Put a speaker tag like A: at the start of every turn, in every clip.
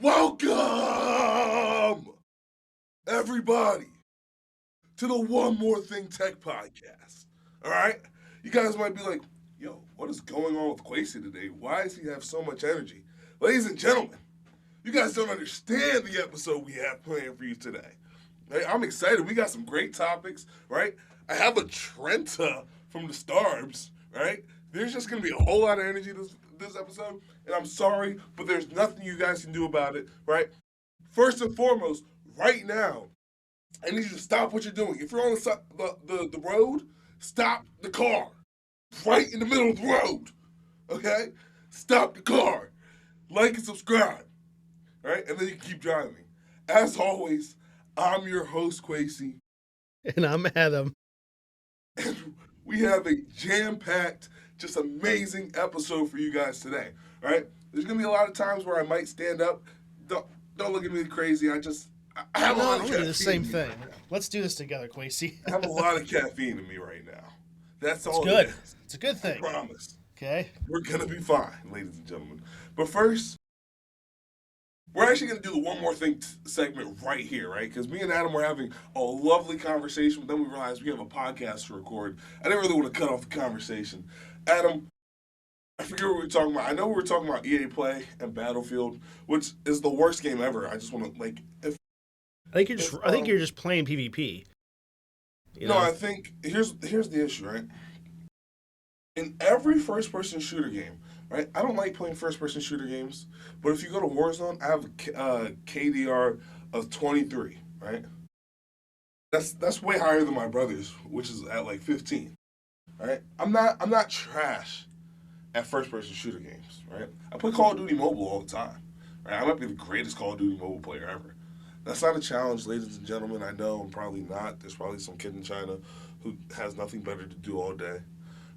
A: Welcome, everybody, to the One More Thing Tech Podcast. All right? You guys might be like, yo, what is going on with Quasi today? Why does he have so much energy? Ladies and gentlemen, you guys don't understand the episode we have planned for you today. Right? I'm excited. We got some great topics, right? I have a Trenta from the Starbs, right? There's just going to be a whole lot of energy this episode, and I'm sorry, but there's nothing you guys can do about it, right? First and foremost, right now, I need you to stop what you're doing. If you're on the road, stop the car. Right in the middle of the road, okay? Stop the car. Like and subscribe, right? And then you can keep driving. As always, I'm your host, Quasi.
B: And I'm Adam.
A: And we have a jam-packed, just amazing episode for you guys today, right? There's going to be a lot of times where I might stand up. Don't look at me crazy. I have a lot of caffeine.
B: Do the same thing. Let's do this together, Quasi.
A: I have a lot of caffeine in me right now. That's all.
B: It's good.
A: It is.
B: It's a good thing.
A: I promise.
B: Okay.
A: We're going to be fine, ladies and gentlemen. But first, we're actually going to do the One More Thing segment right here, right? Because me and Adam were having a lovely conversation, but then we realized we have a podcast to record. I didn't really want to cut off the conversation. Adam, I forget what we were talking about. I know we were talking about EA Play and Battlefield, which is the worst game ever. I just want to, I
B: think you're just playing PvP.
A: No, I think here's the issue, right? In every first-person shooter game, right? I don't like playing first-person shooter games, but if you go to Warzone, I have a KDR of 23, right? That's way higher than my brother's, which is at 15, right? I'm not trash at first-person shooter games, right? I play Call of Duty Mobile all the time, right? I might be the greatest Call of Duty Mobile player ever. That's not a challenge, ladies and gentlemen. I know I'm probably not. There's probably some kid in China who has nothing better to do all day,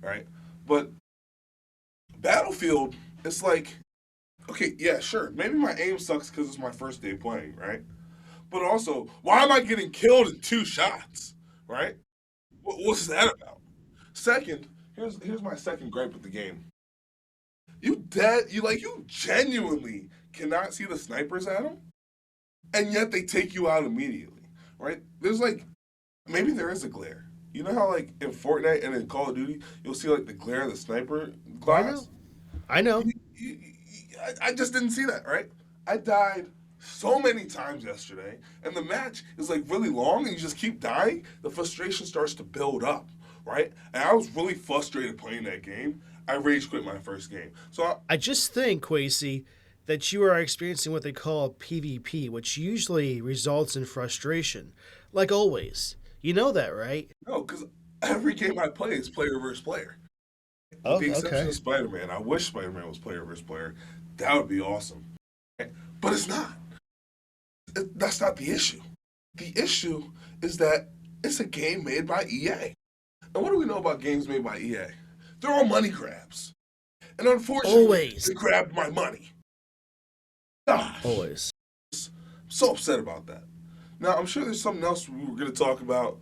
A: right? But Battlefield, it's like, okay, yeah, sure. Maybe my aim sucks because it's my first day playing, right? But also, why am I getting killed in 2 shots, right? What's that about? Second, here's my second gripe with the game. You genuinely cannot see the snipers at them, and yet they take you out immediately, right? There's maybe there is a glare. You know how in Fortnite and in Call of Duty, you'll see the glare of the sniper glass?
B: I know.
A: I just didn't see that, right? I died so many times yesterday, and the match is really long, and you just keep dying. The frustration starts to build up, right? And I was really frustrated playing that game. I rage quit my first game. So
B: I just think, Quasi, that you are experiencing what they call PvP, which usually results in frustration, like always. You know that, right?
A: No, because every game I play is player versus player.
B: Oh,
A: With the exception
B: okay.
A: of Spider-Man. I wish Spider-Man was player versus player. That would be awesome. But it's not. That's not the issue. The issue is that it's a game made by EA. And what do we know about games made by EA? They're all money grabs. And unfortunately,
B: Always.
A: they grabbed my money. Gosh.
B: Always.
A: I'm so upset about that. Now, I'm sure there's something else we were going to talk about.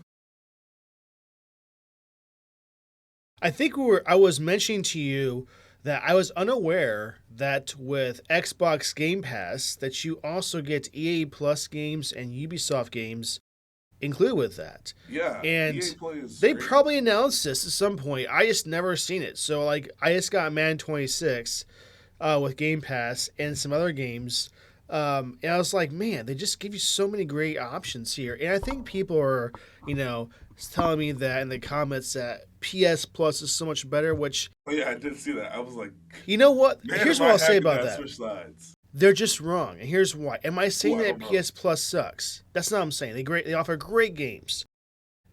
B: I think I was mentioning to you that I was unaware that with Xbox Game Pass that you also get EA Plus games and Ubisoft games included with that.
A: Yeah,
B: and
A: EA Play is
B: they
A: great.
B: probably announced this at some point. I just never seen it. So I just got Madden 26 with Game Pass and some other games. And I was like, man, they just give you so many great options here. And I think people are, telling me that in the comments that PS Plus is so much better, which...
A: Oh, yeah, I did see that. I was like...
B: You know what?
A: Man,
B: here's what I'll say about that.
A: Switch sides.
B: They're just wrong. And here's why. Am I saying
A: Well, I
B: that
A: don't know.
B: PS Plus sucks? That's not what I'm saying. They offer great games.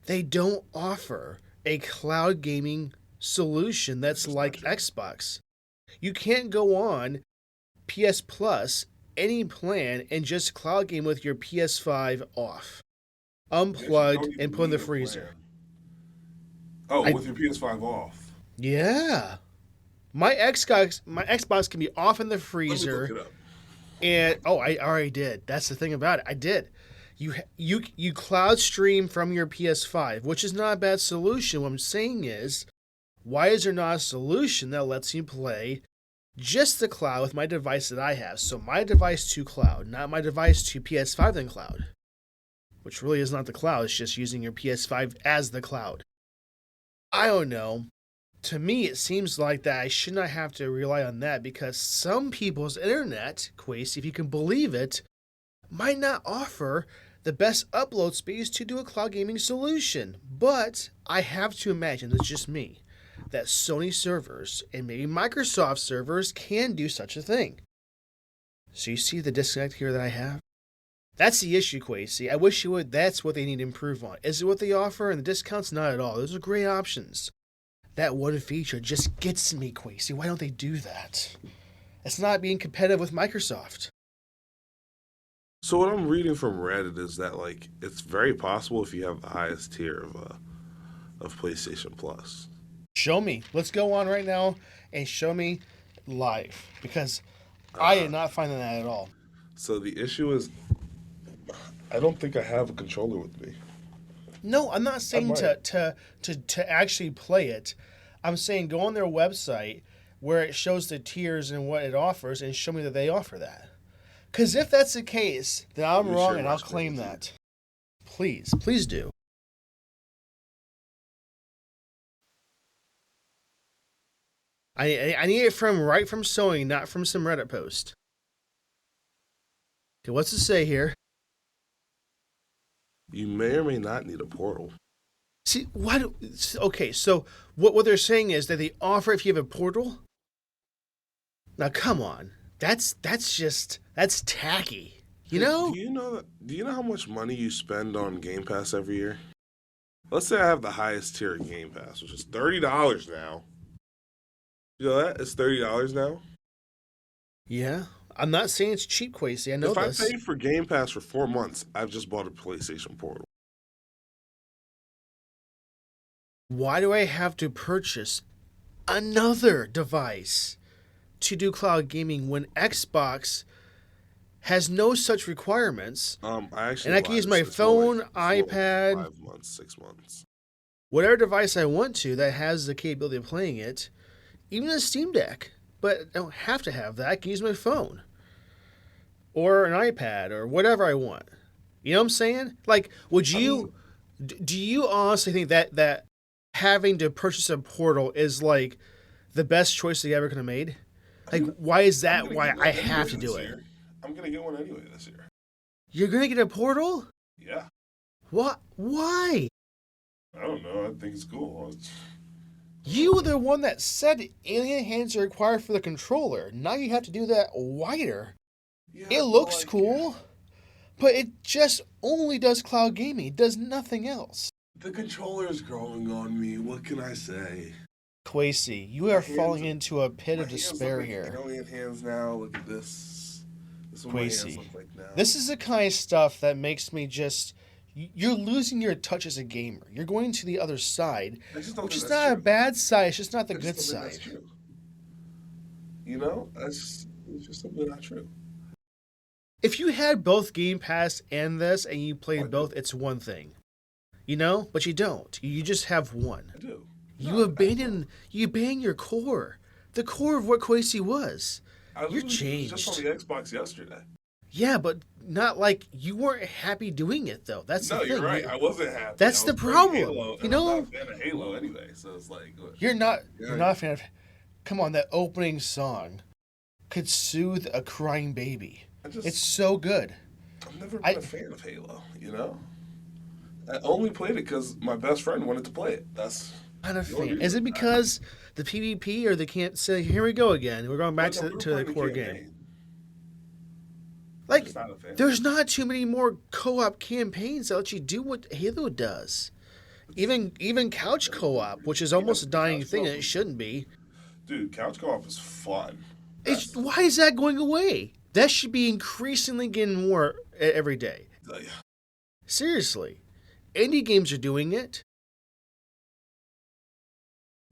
B: They don't offer a cloud gaming solution that's like Xbox. You can't go on PS Plus any plan and just cloud game with your PS5 off, unplugged, and put in the freezer.
A: With your PS5 off.
B: Yeah, my Xbox can be off in the freezer.
A: Let me look it up.
B: And I already did. That's the thing about it. I did. You cloud stream from your PS5, which is not a bad solution. What I'm saying is, why is there not a solution that lets you play just the cloud with my device that I have. So my device to cloud, not my device to PS5 then cloud, which really is not the cloud. It's just using your PS5 as the cloud. I don't know. To me, it seems like that I should not have to rely on that because some people's internet, Quasi, if you can believe it, might not offer the best upload speeds to do a cloud gaming solution. But I have to imagine, it's just me, that Sony servers and maybe Microsoft servers can do such a thing. So you see the disconnect here that I have? That's the issue, Quasi. I wish you would. That's what they need to improve on. Is it what they offer? And the discounts? Not at all. Those are great options. That one feature just gets me, Quasi. Why don't they do that? It's not being competitive with Microsoft.
A: So what I'm reading from Reddit is that like it's very possible if you have the highest tier of PlayStation Plus.
B: Show me. Let's go on right now and show me live because I did not find that at all.
A: So the issue is, I don't think I have a controller with me.
B: No, I'm not saying to actually play it. I'm saying go on their website where it shows the tiers and what it offers and show me that they offer that. Because if that's the case, then I'm wrong and I'll claim that. Please, please do. I need it right from Sony, not from some Reddit post. Okay, what's it say here?
A: You may or may not need a portal.
B: See, what? Okay, so what they're saying is that they offer if you have a portal. Now, come on, that's tacky. You know?
A: Do you know how much money you spend on Game Pass every year? Let's say I have the highest tier of Game Pass, which is $30 now. You know that? It's $30 now.
B: Yeah, I'm not saying it's cheap, Quasi. I know this.
A: If I paid for Game Pass for 4 months, I've just bought a PlayStation Portal.
B: Why do I have to purchase another device to do cloud gaming when Xbox has no such requirements?
A: I
B: can use my phone, iPad,
A: 5 months, 6 months,
B: whatever device I want to that has the capability of playing it, even a Steam Deck. But I don't have to have that. I can use my phone or an iPad or whatever I want. You know what I'm saying? Like, do you honestly think that having to purchase a portal is like the best choice they ever could have made? Like, why is that why I have to do it?
A: I'm going to get one anyway this year.
B: You're going to get a portal?
A: Yeah.
B: What? Why?
A: I don't know. I think it's cool.
B: You were the one that said alien hands are required for the controller. Now you have to do that wider. Yeah, it looks cool, but it just only does cloud gaming. It does nothing else.
A: The controller is growing on me. What can I say?
B: Quasi, you are falling into a pit of despair here.
A: Alien hands now. Look at this. This is what my hands look like now.
B: This is the kind of stuff that makes me just... You're losing your touch as a gamer. You're going to the other side, which is not a bad side. It's just not the good side. That's true.
A: You know, it's just simply not true.
B: If you had both Game Pass and this, and you played both, it's one thing. You know, but you don't. You just have one.
A: I do.
B: You abandon your core, the core of what Quasi was. You're changed.
A: Just on the Xbox yesterday.
B: Yeah, but not like you weren't happy doing it though. That's the thing.
A: No, you're right. I wasn't happy.
B: That's the problem.
A: Halo,
B: you know,
A: I'm not a fan of Halo anyway, so it's like
B: you're not a fan of. Come on, that opening song could soothe a crying baby. It's so good.
A: I've never been a fan of Halo. You know, I only played it because my best friend wanted to play it. That's
B: not a fan. Is it because the PvP or they can't say? Here we go again. We're going back to the core game. Like, there's not too many more co-op campaigns that let you do what Halo does. Even couch co-op, which is almost a dying thing, and it shouldn't be.
A: Dude, couch co-op is fun.
B: Why is that going away? That should be increasingly getting more every day. Seriously. Indie games are doing it.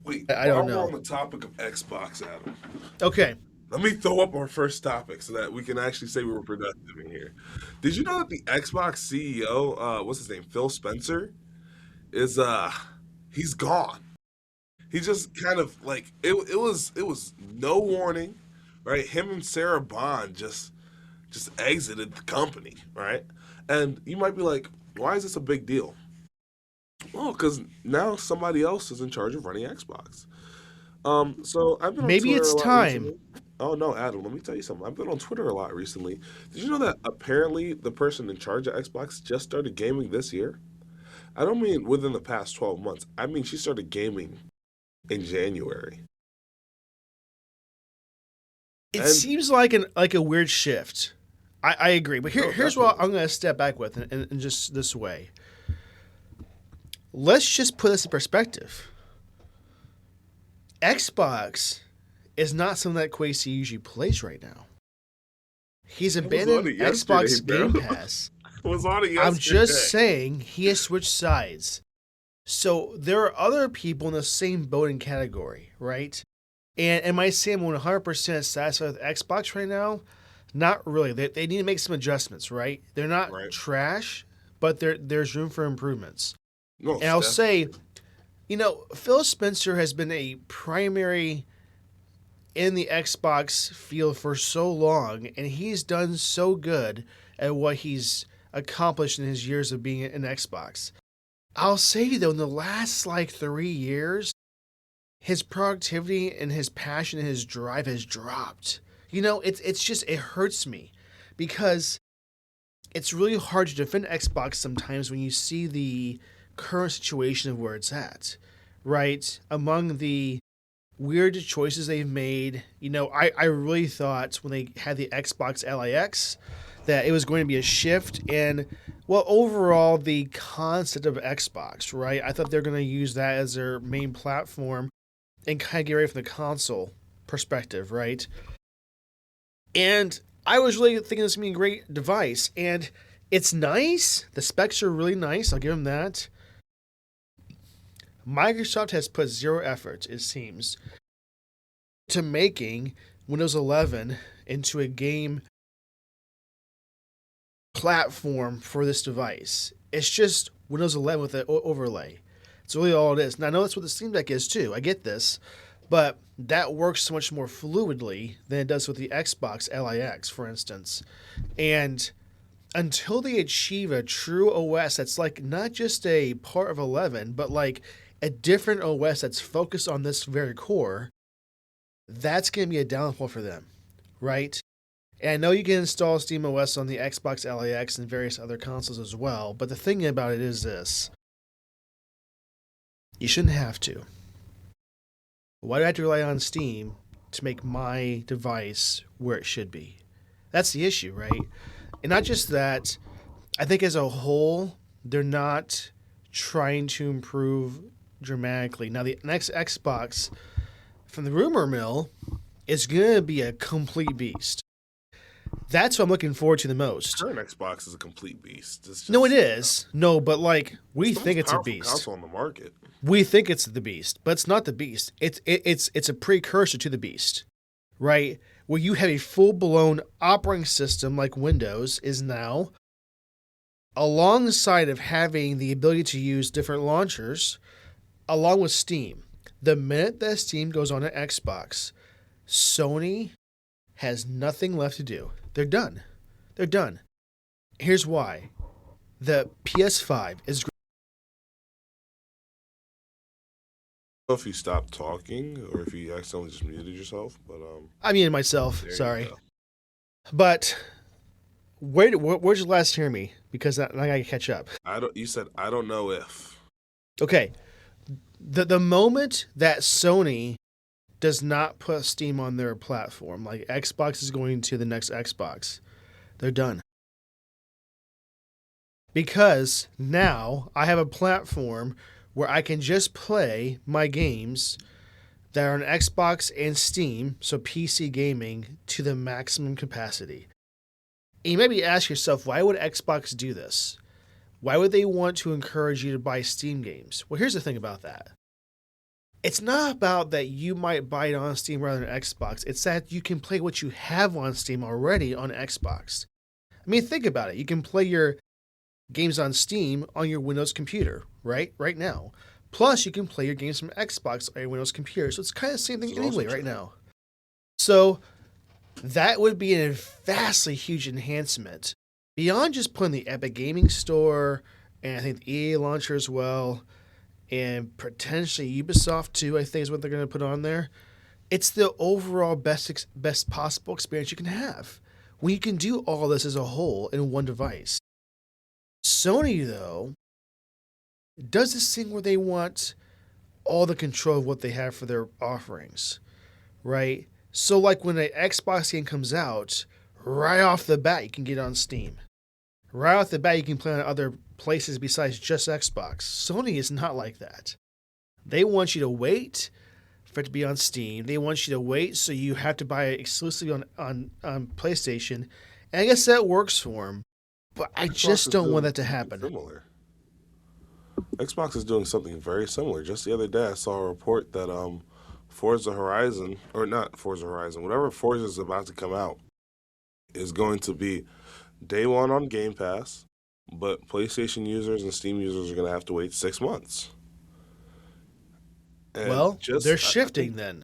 A: Wait,
B: I don't know.
A: We're on the topic of Xbox, Adam.
B: Okay.
A: Let me throw up our first topic so that we can actually say we were productive in here. Did you know that the Xbox CEO, what's his name, Phil Spencer, is he's gone. He just kind of like it was no warning. right? Him and Sarah Bond just exited the company, right? And you might be like, why is this a big deal? Well, because now somebody else is in charge of running Xbox. So I've been on
B: Maybe
A: Twitter
B: it's
A: a lot
B: time.
A: recently. Oh no, Adam, let me tell you something. I've been on Twitter a lot recently. Did you know that apparently the person in charge of Xbox just started gaming this year? I don't mean within the past 12 months. I mean she started gaming in January.
B: It
A: And
B: seems like a weird shift. I agree, but
A: no,
B: here's what
A: definitely.
B: I'm going to step back with in just this way. Let's just put this in perspective. Xbox is not something that Quasi usually plays right now. He's
A: I was on
B: abandoned
A: it yesterday,
B: Xbox
A: bro.
B: Game Pass.
A: I was on it
B: I'm just
A: yesterday.
B: saying he has switched sides. So there are other people in the same boat and category, right? And am I saying I'm 100% satisfied with Xbox right now? Not really. They need to make some adjustments, right? They're not
A: Right.
B: trash, but there's room for improvements. And
A: Most
B: I'll say,
A: definitely.
B: Phil Spencer has been a primary in the Xbox field for so long, and he's done so good at what he's accomplished in his years of being an Xbox. I'll say though, in the last like 3 years, his productivity and his passion and his drive has dropped. It's just it hurts me because it's really hard to defend Xbox sometimes when you see the current situation of where it's at. Right? Among the weird choices they've made, I really thought when they had the Xbox LIX that it was going to be a shift in, well, overall, the concept of Xbox, right? I thought they're going to use that as their main platform and kind of get ready from the console perspective, right? And I was really thinking this would be a great device, and it's nice. The specs are really nice. I'll give them that. Microsoft has put zero effort, it seems, to making Windows 11 into a game platform for this device. It's just Windows 11 with an overlay. It's really all it is. And I know that's what the Steam Deck is too. I get this. But that works so much more fluidly than it does with the Xbox LIX, for instance. And until they achieve a true OS that's like not just a part of 11, but like a different OS that's focused on this very core, that's going to be a downfall for them, right? And I know you can install SteamOS on the Xbox LIX and various other consoles as well, but the thing about it is this: you shouldn't have to. Why do I have to rely on Steam to make my device where it should be? That's the issue, right? And not just that, I think as a whole, they're not trying to improve dramatically. Now, the next Xbox, from the rumor mill, is going to be a complete beast. That's what I'm looking forward to the most.
A: Current Xbox is a complete beast. It's
B: No, it
A: just
B: is. No, but like
A: it's
B: we
A: the
B: think
A: most
B: it's a
A: powerful
B: beast.
A: console on the market.
B: We think it's the beast, but it's not the beast. It's a precursor to the beast, right? Where you have a full blown operating system like Windows is now, alongside of having the ability to use different launchers, along with Steam. The minute that Steam goes on an Xbox, Sony has nothing left to do. They're done. They're done. Here's why. The PS5 is great.
A: If you stop talking or if you accidentally just muted yourself, but
B: I mean myself,
A: there you
B: sorry.
A: go.
B: But where'd you last hear me? Because I gotta catch up.
A: I don't. You said I don't know if.
B: Okay. The moment that Sony does not put Steam on their platform, like Xbox is going to the next Xbox, they're done. Because now I have a platform where I can just play my games that are on Xbox and Steam, so PC gaming, to the maximum capacity. And you maybe ask yourself, why would Xbox do this? Why would they want to encourage you to buy Steam games? Well, here's the thing about that. It's not about that you might buy it on Steam rather than Xbox. It's that you can play what you have on Steam already on Xbox. I mean, think about it. You can play your games on Steam on your Windows computer, right? Right now. Plus, you can play your games from Xbox on your Windows computer. So it's kind of the same
A: This
B: thing
A: is also
B: anyway right
A: true.
B: now. So that would be a vastly huge enhancement beyond just putting the Epic Gaming Store and I think the EA launcher as well, and potentially Ubisoft too. I think is what they're going to put on there. It's the overall best possible experience you can have when you can do all this as a whole in one device. Sony though does this thing where they want all the control of what they have for their offerings, right? So like when an Xbox game comes out, right off the bat you can get it on Steam. Right off the bat you can play on other places besides just Xbox. Sony is not like that. They want you to wait for it to be on Steam. They want you to wait so you have to buy it exclusively on PlayStation. And I guess that works for them. But I just don't want that to happen.
C: Similar. Xbox is doing something very similar. Just the other day I saw a report that Forza Horizon, or not Forza Horizon, whatever Forza is about to come out, is going to be day one on Game Pass, but PlayStation users and Steam users are going to have to wait 6 months. And
B: Well, they're shifting then.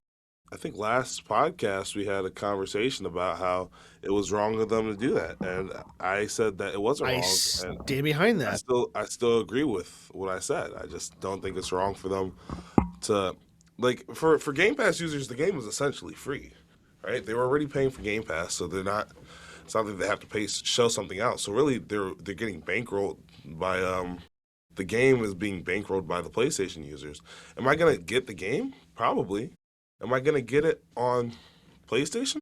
C: I think last podcast we had a conversation about how it was wrong of them to do that, and I said that it wasn't
B: I
C: wrong.
B: stand
C: And
B: behind that.
C: I still agree with what I said. I just don't think it's wrong for them to for Game Pass users. The game is essentially free, right? They were already paying for Game Pass, so they're not. It's not that they have to pay show something out. So really, they're getting bankrolled by the game is being bankrolled by the PlayStation users. Am I gonna get the game? Probably. Am I gonna get it on PlayStation?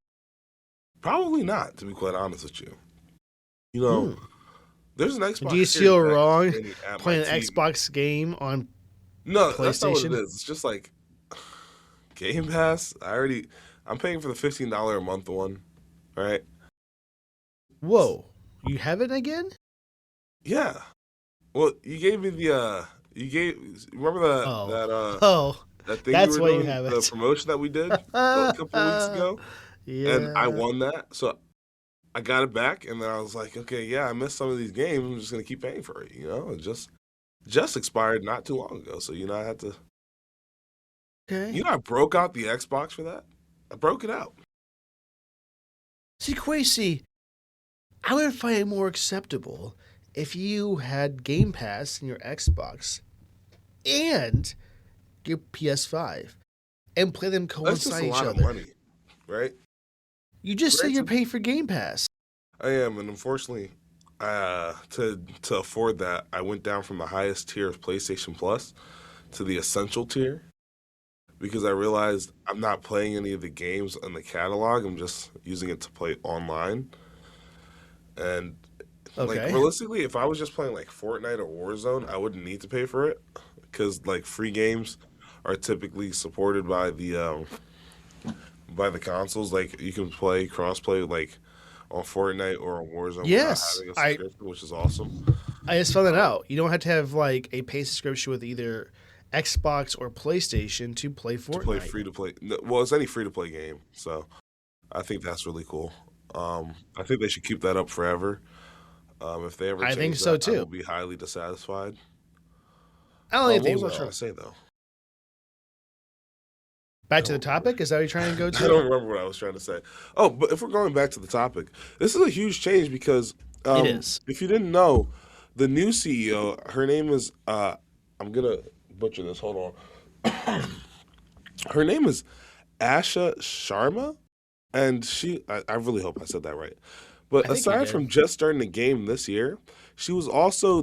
C: Probably not, to be quite honest with you. You know, there's an Xbox.
B: Do you
C: Series
B: feel
C: X
B: wrong
C: sitting at my
B: playing an
C: TV.
B: Xbox game on
C: No, that's not what it
B: PlayStation?
C: is. It's just like Game Pass. I'm paying for the $15 a month one, right?
B: Whoa, you have it again?
C: Yeah. Well, you gave me the remember
B: Oh,
C: that thing
B: that's
C: you
B: why
C: were
B: you
C: doing,
B: have
C: the
B: it.
C: promotion that we did a couple of weeks ago, and I
B: Yeah.
C: won that. So I got it back, and then I was like, okay, yeah, I missed some of these games. I'm just gonna keep paying for it. It just expired not too long ago. So I had to.
B: Okay.
C: I broke out the Xbox for that. I broke it out.
B: See, Quasi, I would find it more acceptable if you had Game Pass in your Xbox and your PS5 and play them
C: That's just
B: coincide
C: a
B: each
C: lot of
B: other.
C: money, right?
B: You just said you're
C: Granted-
B: paying for Game Pass.
C: I am, and unfortunately, to afford that, I went down from the highest tier of PlayStation Plus to the Essential tier because I realized I'm not playing any of the games in the catalog. I'm just using it to play online. And
B: Okay.
C: realistically, if I was just playing like Fortnite or Warzone, I wouldn't need to pay for it because free games are typically supported by the consoles. Like you can play crossplay on Fortnite or on Warzone
B: Yes,
C: without having a subscription, which is awesome.
B: I just found that out. You don't have to have like a pay subscription with either Xbox or PlayStation to play Fortnite.
C: To play free to play. Well, it's any free to play game, so I think that's really cool. I think they should keep that up forever. If they ever
B: I
C: change
B: think so,
C: that, I
B: too.
C: will be highly dissatisfied.
B: I don't think
C: What
B: they
C: was I
B: will.
C: trying to say though?
B: Back to the topic? Is that what you're trying to go
C: I
B: to?
C: don't remember what I was trying to say. Oh, but if we're going back to the topic, this is a huge change because
B: It is.
C: if you didn't know, the new CEO, her name is I'm gonna butcher this. Hold on. Her name is Asha Sharma, and I really hope I said that right. But
B: I think you
C: aside
B: did.
C: from just starting the game this year, she was also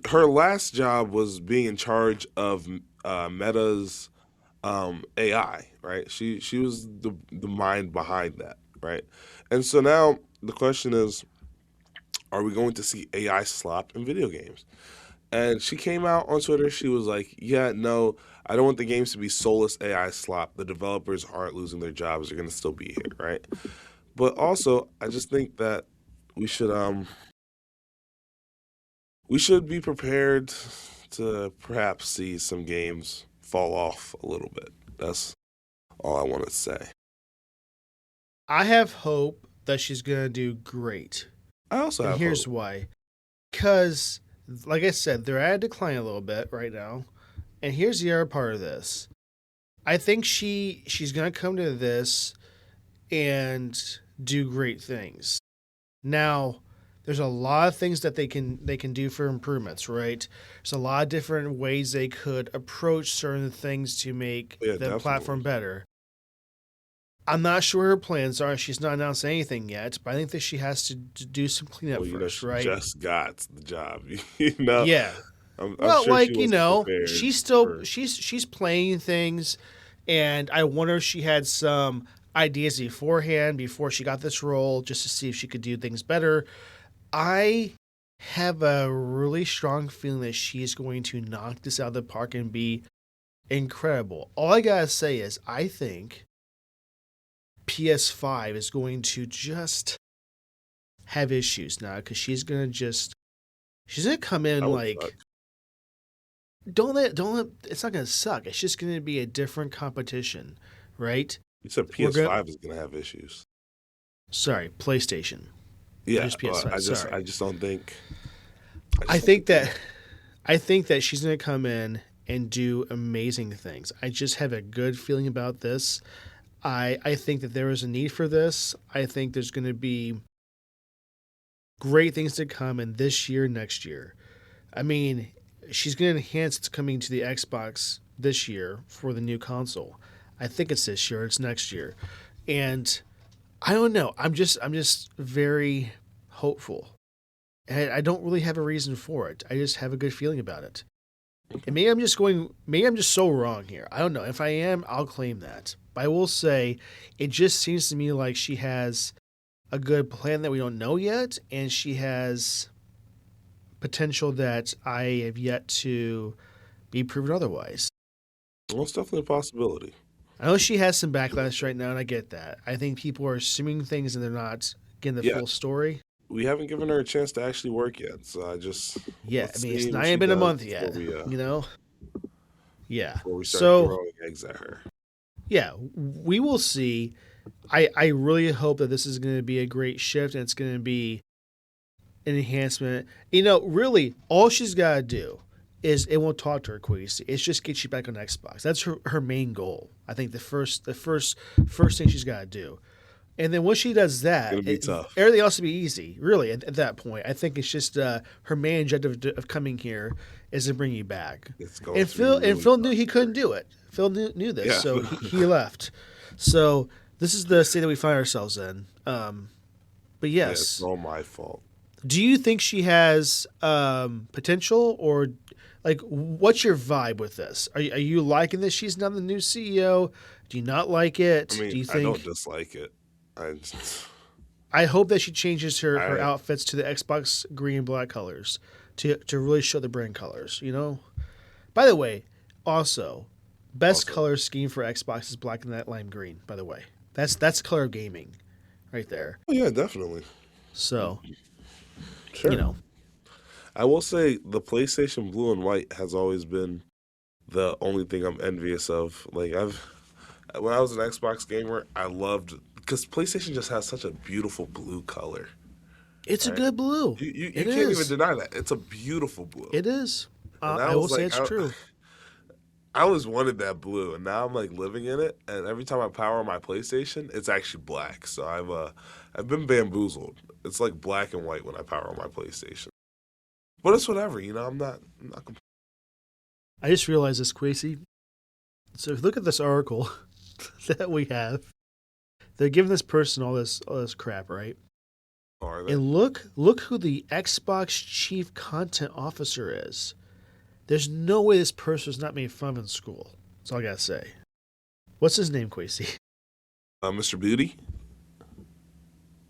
C: her last job was being in charge of Meta's AI, right? She was the mind behind that, right? And so now the question is, are we going to see AI slop in video games? And she came out on Twitter. She was like, "Yeah, no, I don't want the games to be soulless AI slop. The developers aren't losing their jobs; they're going to still be here, right?" But also, I just think that we should be prepared to perhaps see some games fall off a little bit. That's all I want to say.
B: I have hope that she's going to do great.
C: I also
B: And
C: have
B: here's
C: hope.
B: why. Because, like I said, they're at a decline a little bit right now. And here's the other part of this. I think she's going to come to this and do great things. Now, there's a lot of things that they can do for improvements, right? There's a lot of different ways they could approach certain things to make
C: Yeah,
B: the
C: definitely.
B: platform better. I'm not sure her plans are. She's not announced anything yet, but I think that she has to do some cleanup
C: Well,
B: first,
C: she
B: right?
C: just got the job. You know,
B: Yeah.
C: I'm
B: Well,
C: sure she
B: like,
C: wasn't prepared
B: she's still
C: for.
B: she's playing things, and I wonder if she had some ideas beforehand before she got this role just to see if she could do things better. I have a really strong feeling that she's going to knock this out of the park and be incredible. All I gotta say is I think PS5 is going to just have issues now because she's gonna come in
C: That would
B: like
C: suck.
B: don't let it's not gonna suck. It's just gonna be a different competition, right?
C: You said
B: We're gonna
C: PS5 is gonna have issues.
B: sorry, PlayStation.
C: Yeah,
B: Just PS5.
C: I
B: Sorry.
C: just don't think.
B: I think that I think that she's gonna come in and do amazing things. I just have a good feeling about this. I think that there is a need for this. I think there's gonna be great things to come in this year, next year. I mean, she's going to enhance it's coming to the Xbox this year for the new console. I think it's this year, it's next year. And I don't know. I'm just very hopeful. And I don't really have a reason for it. I just have a good feeling about it. And maybe I'm just so wrong here. I don't know. If I am, I'll claim that. But I will say it just seems to me like she has a good plan that we don't know yet, and she has potential that I have yet to be proven otherwise.
C: Well, it's definitely a possibility.
B: I know she has some backlash right now, and I get that. I think people are assuming things and they're not getting the
C: Yeah,
B: full story.
C: we haven't given her a chance to actually work yet, so I just
B: Yeah, I
C: let's
B: mean, it's
C: see
B: not
C: what she
B: even been a
C: does
B: month yet, you know? Yeah.
C: before we start
B: So,
C: throwing eggs at her.
B: yeah, we will see. I really hope that this is going to be a great shift and it's going to be an enhancement. Really, all she's got to do is it won't talk to her, Queasy. It's just get you back on Xbox. That's her main goal. I think the first thing she's got to do. And then once she does
C: It's
B: that,
C: gonna be tough.
B: everything else will be easy. Really, at that point, I think it's just her main objective of coming here is to bring you back.
C: It's going
B: And
C: to be really
B: Phil knew
C: tough
B: he
C: for
B: couldn't
C: her.
B: do it. Phil knew this,
C: Yeah.
B: so he left. So this is the state that we find ourselves in. But
C: Yeah, it's
B: yes,
C: all my fault.
B: do you think she has potential, or like what's your vibe with this? Are you liking this? She's not the new CEO. Do you not like it?
C: I
B: Do
C: mean,
B: you
C: I don't
B: think?
C: dislike it. I just,
B: I hope that she changes her
C: I
B: outfits to the Xbox green and black colors to really show the brand colors. By the way, also best
C: also.
B: color scheme for Xbox is black and that lime green. By the way, that's the color of gaming, right there.
C: Oh yeah, definitely.
B: So
C: Sure.
B: you know,
C: I will say the PlayStation Blue and White has always been the only thing I'm envious of. Like when I was an Xbox gamer, I loved because PlayStation just has such a beautiful blue color.
B: it's a
C: Right?
B: good blue.
C: You
B: It
C: can't even
B: is.
C: deny that. It's a beautiful blue.
B: It is.
C: And
B: I
C: I
B: will
C: was
B: say
C: like,
B: it's true.
C: I always wanted that blue, and now I'm like living in it. And every time I power on my PlayStation, it's actually black. So I've been bamboozled. It's like black and white when I power on my PlayStation. But it's whatever, I'm not complaining.
B: I just realized this, Quasey. So if you look at this article that we have, they're giving this person all this crap, right?
C: Are they?
B: And look who the Xbox Chief Content Officer is. There's no way this person was not made fun of in school. That's all I gotta say. What's his name, Quasey?
C: Mr. Beauty?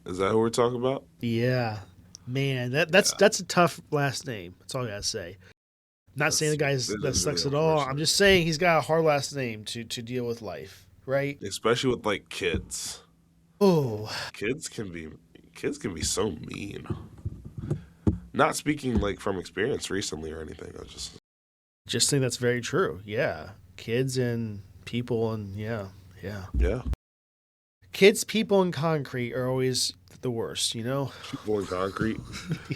C: Is that who we're talking about?
B: Yeah, man, that's a tough last name. That's all I gotta say. Not saying the guy's
C: This
B: that
C: is
B: sucks
C: really
B: at all. I'm
C: unfortunate.
B: just saying he's got a hard last name to deal with life, right?
C: Especially with like kids.
B: Oh,
C: Kids can be so mean. Not speaking like from experience recently or anything. I
B: just think that's very true. Yeah, kids and people and yeah.
C: yeah.
B: Kids, people, and concrete are always the worst,
C: People in concrete.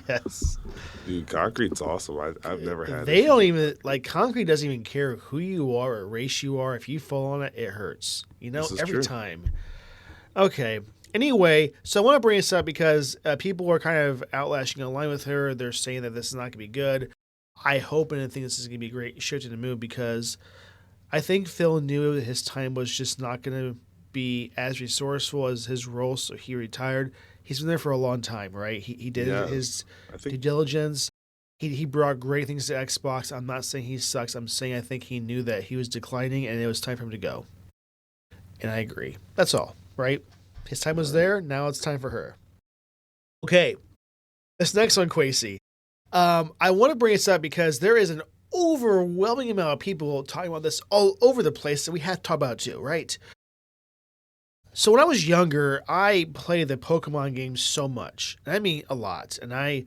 B: Yes.
C: Dude, concrete's awesome. I've never had
B: They
C: it.
B: don't even, like, concrete doesn't even care who you are or race you are. If you fall on it, it hurts.
C: This is
B: Every
C: true.
B: time. Okay. Anyway, so I want to bring this up because people are kind of outlashing online with her. They're saying that this is not going to be good. I hope and I think this is going to be a great shift in the move because I think Phil knew that his time was just not going to be as resourceful as his role, so he retired. He's been there for a long time, right? He did
C: Yes,
B: his
C: I
B: due
C: think.
B: diligence. He brought great things to Xbox. I'm not saying he sucks. I'm saying I think he knew that he was declining and it was time for him to go. And I agree. That's all, right? His time
C: All
B: was
C: right.
B: there. Now it's time for her. Okay, this next one, Quasey. I want to bring this up because there is an overwhelming amount of people talking about this all over the place that we have to talk about too, right? So when I was younger, I played the Pokemon games so much. And I mean a lot. And I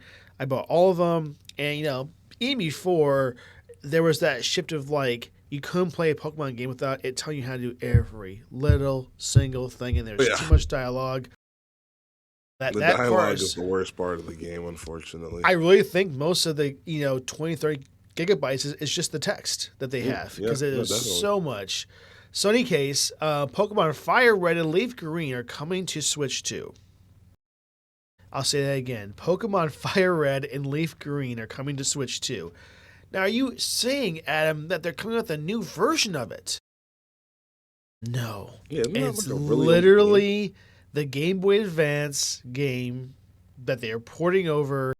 B: bought all of them. And even before there was that shift of like you couldn't play a Pokemon game without it telling you how to do every little single thing and there's
C: Yeah,
B: too much dialogue. That
C: the
B: that part
C: dialogue is
B: is
C: the worst part of the game, unfortunately.
B: I really think most of the 20 30 gigabytes is just the text that they
C: Mm,
B: have
C: yeah,
B: because it
C: no,
B: is
C: definitely.
B: so much. So in any case, Pokemon Fire Red and Leaf Green are coming to Switch 2. I'll say that again. Pokemon Fire Red and Leaf Green are coming to Switch 2. Now, are you saying, Adam, that they're coming out with a new version of it? No.
C: Yeah, isn't that
B: It's
C: like a really old game?
B: literally the Game Boy Advance game that they're porting over,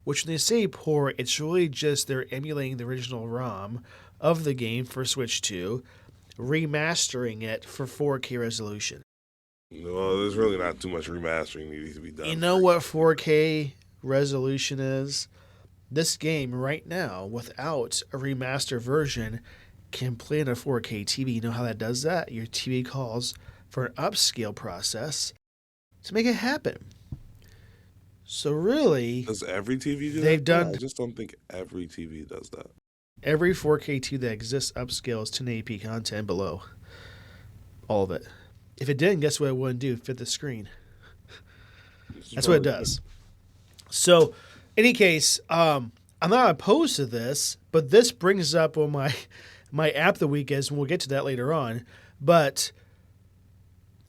B: which when they say port, it's really just they're emulating the original ROM of the game for Switch 2, remastering it for 4K resolution.
C: Well, there's really not too much remastering needing to be
B: You
C: done
B: know
C: for a
B: what
C: game like
B: 4K resolution is? This game right now, without a remaster version, can play on a 4K TV. You know how that does that? Your TV calls for an upscale process to make it happen. So really,
C: Does every TV do
B: they've
C: that though?
B: done
C: I just don't think every TV does that.
B: every 4K TV that exists upscales 1080p content below. All of it. If it didn't, guess what it wouldn't do? Fit the screen.
C: This is
B: That's what it
C: probably good.
B: does. So, any case, I'm not opposed to this, but this brings up what my app of the week is, and we'll get to that later on. But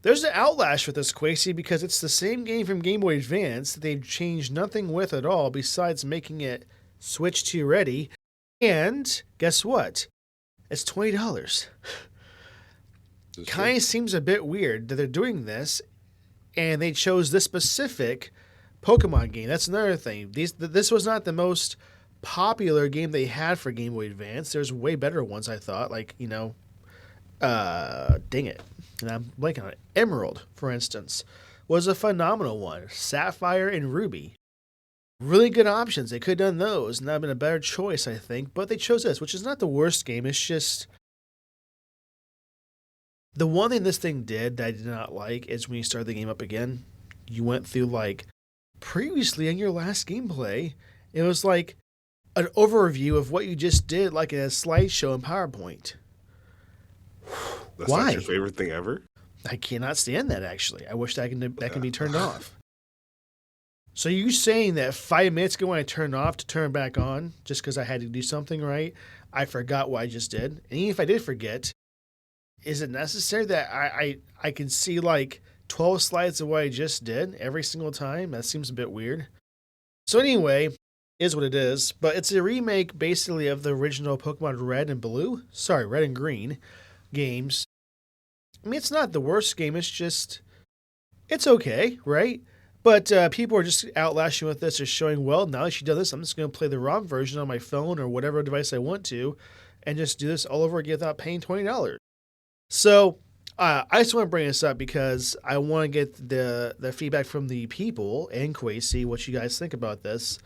B: there's an outlash with this Quasey because it's the same game from Game Boy Advance that they've changed nothing with at all besides making it Switch 2 ready. And guess what? It's $20.
C: This is true.
B: Kind of seems a bit weird that they're doing this and they chose this specific Pokemon game. That's another thing. This was not the most popular game they had for Game Boy Advance. There's way better ones, I thought. Like dang it, and I'm blanking on it. Emerald, for instance, was a phenomenal one. Sapphire and Ruby, really good options. They could have done those, and that'd been a better choice, I think. But they chose this, which is not the worst game. It's just the one thing this thing did that I did not like is when you start the game up again, you went through like previously in your last gameplay, it was like an overview of what you just did, like a slideshow in PowerPoint.
C: That's not your
B: Why?
C: favorite thing ever?
B: I cannot stand that. Actually, I wish that can be turned off. So you saying that 5 minutes ago when I turned off to turn back on, just because I had to do something right, I forgot what I just did. And even if I did forget, is it necessary that I can see like 12 slides of what I just did every single time? That seems a bit weird. So anyway, is what it is, but it's a remake basically of the original Pokemon Red and Blue. Sorry, Red and Green games. I mean, it's not the worst game. It's okay, right? But people are just outlashing with this, or showing, well, now that you've done this, I'm just going to play the ROM version on my phone or whatever device I want to, and just do this all over again without paying $20. So I just want to bring this up because I want to get the feedback from the people and Quasi, what you guys think about this.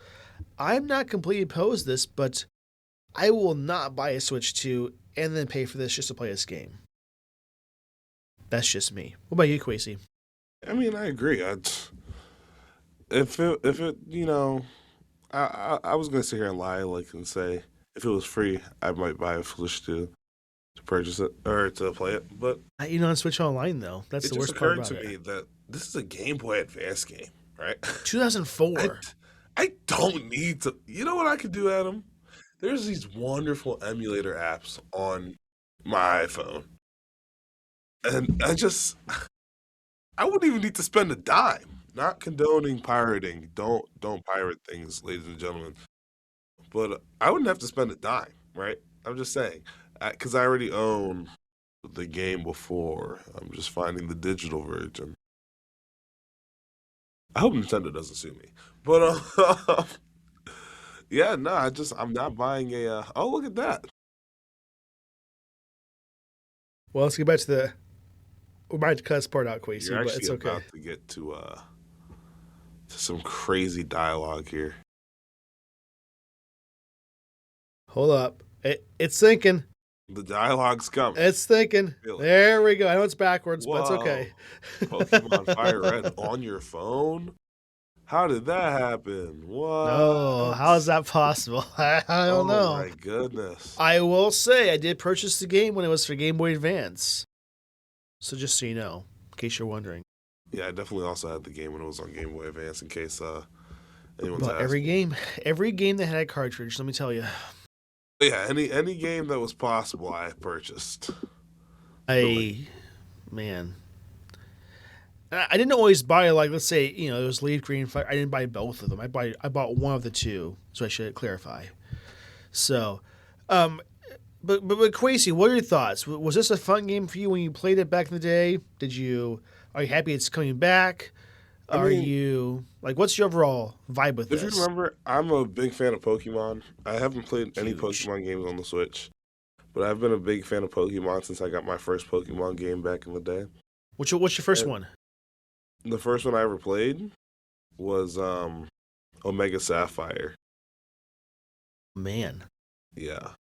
B: I'm not completely opposed to this, but I will not buy a Switch 2 and then pay for this just to play this game. That's just me. What about you, Quasi?
C: I mean, I agree. If it, I was gonna sit here and lie, like, and say if it was free, I might buy a Switch to purchase it or to play it. But
B: On Switch Online though. That's
C: it
B: the
C: just
B: worst part
C: occurred
B: about
C: to
B: it.
C: me that this is a Game Boy Advance game, right? I
B: 2004.
C: I don't need to. You know what I could do, Adam? There's these wonderful emulator apps on my iPhone, and I wouldn't even need to spend a dime. Not condoning pirating. Don't pirate things, ladies and gentlemen. But I wouldn't have to spend a dime, right? I'm just saying, because I already own the game before. I'm just finding the digital version. I hope Nintendo doesn't sue me. But yeah, no, I'm not buying a. Oh, look at that!
B: Well, let's get back to the. We might cut this part out,
C: You're
B: Quasi, but
C: actually
B: it's okay.
C: about to get to some crazy dialogue here.
B: Hold up. It's thinking.
C: The dialogue's coming.
B: It's thinking.
C: Feel it.
B: There we go. I know it's backwards, but it's
C: Whoa.
B: okay.
C: Pokemon FireRed on your phone? How did that happen? What?
B: No, how is that possible? I don't know.
C: Oh my goodness.
B: I will say I did purchase the game when it was for Game Boy Advance. So just so you know, in case you're wondering.
C: Yeah, I definitely also had the game when it was on Game Boy Advance in case anyone's
B: But
C: asking.
B: every game that had a cartridge, let me tell you.
C: Yeah, any game that was possible I purchased.
B: Man. I didn't always buy, like, let's say, it was LeafGreen. I didn't buy both of them. I bought one of the two, so I should clarify. So, but Quasi, what are your thoughts? Was this a fun game for you when you played it back in the day? Are you happy it's coming back? What's your overall vibe with
C: If
B: this?
C: you remember, I'm a big fan of Pokemon. I haven't played any
B: Huge.
C: Pokemon games on the Switch, but I've been a big fan of Pokemon since I got my first Pokemon game back in the day.
B: What's your first one?
C: The first one I ever played was Omega Sapphire.
B: Man,
C: Yeah.